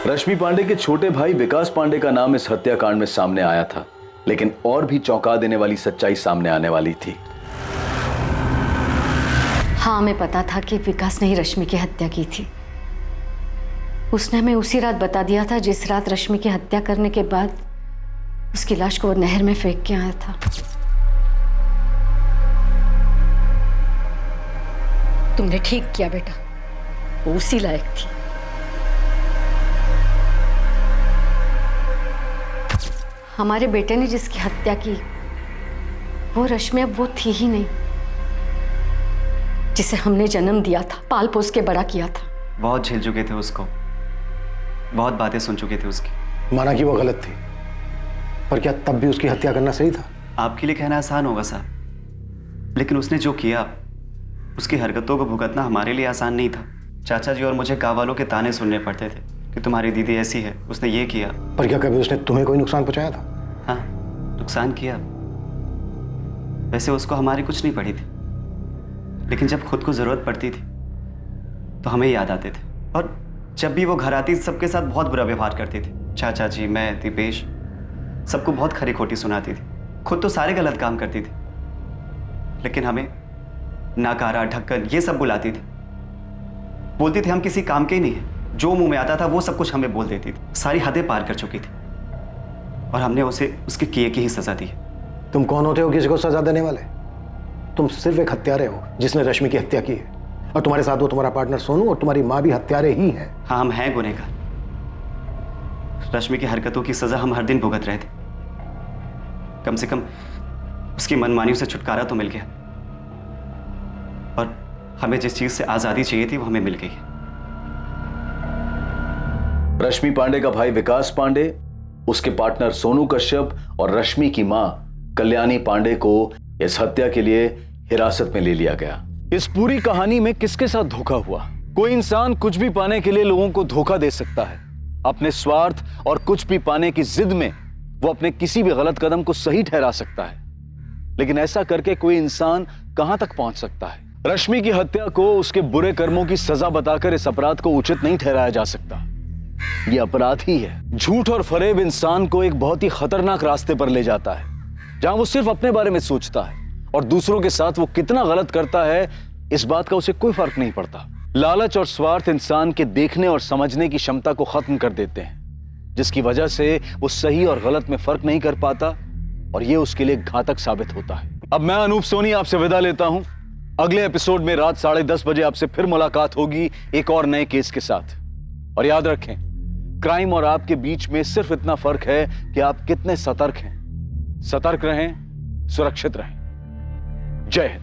रश्मि पांडे के छोटे भाई विकास पांडे का नाम इस हत्याकांड में सामने आया था, लेकिन और भी चौंका देने वाली सच्चाई सामने आने वाली थी। हाँ, हमें पता था कि विकास ने ही रश्मि की हत्या की थी। उसने हमें उसी रात बता दिया था जिस रात रश्मि की हत्या करने के बाद उसकी लाश को वो नहर में फेंक के आया था। तुमने ठीक किया बेटा, वो उसी लायक थी। हमारे बेटे ने जिसकी हत्या की वो रश्मि अब वो थी ही नहीं जिसे हमने जन्म दिया था, पाल पोस के बड़ा किया था। बहुत झेल चुके थे उसको, बहुत बातें सुन चुके थे उसकी। माना कि वो गलत थी, पर क्या तब भी उसकी हत्या करना सही था? आपके लिए कहना आसान होगा साहब, लेकिन उसने जो किया, उसकी हरकतों को भुगतना हमारे लिए आसान नहीं था। चाचा जी और मुझे गाँव वालों के ताने सुनने पड़ते थे कि तुम्हारी दीदी ऐसी है, उसने ये किया। पर क्या कभी उसने तुम्हें कोई नुकसान पहुंचाया था? हाँ, नुकसान किया। वैसे उसको हमारी कुछ नहीं पड़ी थी, लेकिन जब खुद को जरूरत पड़ती थी तो हमें याद आते थे। और जब भी वो घर आती सबके साथ बहुत बुरा व्यवहार करती थी। चाचा जी, मैं, दीपेश, सबको बहुत खरी खोटी सुनाती थी। खुद तो सारे गलत काम करती थी, लेकिन हमें नाकारा, ढक्कन ये सब बुलाती थी। बोलती थी हम किसी काम के ही नहीं है। जो मुंह में आता था वो सब कुछ हमें बोल देती थी। सारी हदें पार कर चुकी थी और हमने उसे उसके किए की ही सजा दी। तुम कौन होते हो किसी को सजा देने वाले? तुम सिर्फ एक हत्यारे हो जिसने रश्मि की हत्या की है, और तुम्हारे साथ वो तुम्हारा पार्टनर सोनू और तुम्हारी माँ भी हत्यारे ही हैं। हाँ, हम हैं गुनहगार। रश्मि की हरकतों की सजा हम हर दिन भुगत रहे थे। कम से कम उसकी मनमानियों से छुटकारा तो मिल गया, और हमें जिस चीज से आजादी चाहिए थी वो हमें मिल गई है। रश्मि पांडे का भाई विकास पांडे, उसके पार्टनर सोनू कश्यप और रश्मि की मां कल्याणी पांडे को इस हत्या के लिए हिरासत में ले लिया गया। इस पूरी कहानी में किसके साथ धोखा हुआ? कोई इंसान कुछ भी पाने के लिए लोगों को धोखा दे सकता है। अपने स्वार्थ और कुछ भी पाने की जिद में वो अपने किसी भी गलत कदम को सही ठहरा सकता है, लेकिन ऐसा करके कोई इंसान कहां तक पहुंच सकता है? रश्मि की हत्या को उसके बुरे कर्मों की सजा बताकर इस अपराध को उचित नहीं ठहराया जा सकता। यह अपराध ही है। झूठ और फरेब इंसान को एक बहुत ही खतरनाक रास्ते पर ले जाता है, जहां वो सिर्फ अपने बारे में सोचता है और दूसरों के साथ वो कितना गलत करता है इस बात का उसे कोई फर्क नहीं पड़ता। लालच और स्वार्थ इंसान के देखने और समझने की क्षमता को खत्म कर देते हैं, जिसकी वजह से वो सही और गलत में फर्क नहीं कर पाता, और ये उसके लिए घातक साबित होता है। अब मैं अनूप सोनी आपसे विदा लेता हूं। अगले एपिसोड में रात 10:30 बजे आपसे फिर मुलाकात होगी एक और नए केस के साथ। और याद रखें, क्राइम और आपके बीच में सिर्फ इतना फर्क है कि आप कितने सतर्क हैं। सतर्क रहें, सुरक्षित रहें। जय हिंद।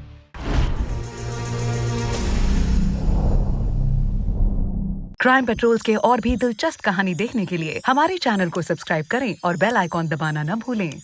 क्राइम पेट्रोल्स के और भी दिलचस्प कहानी देखने के लिए हमारे चैनल को सब्सक्राइब करें और बेल आइकॉन दबाना न भूलें।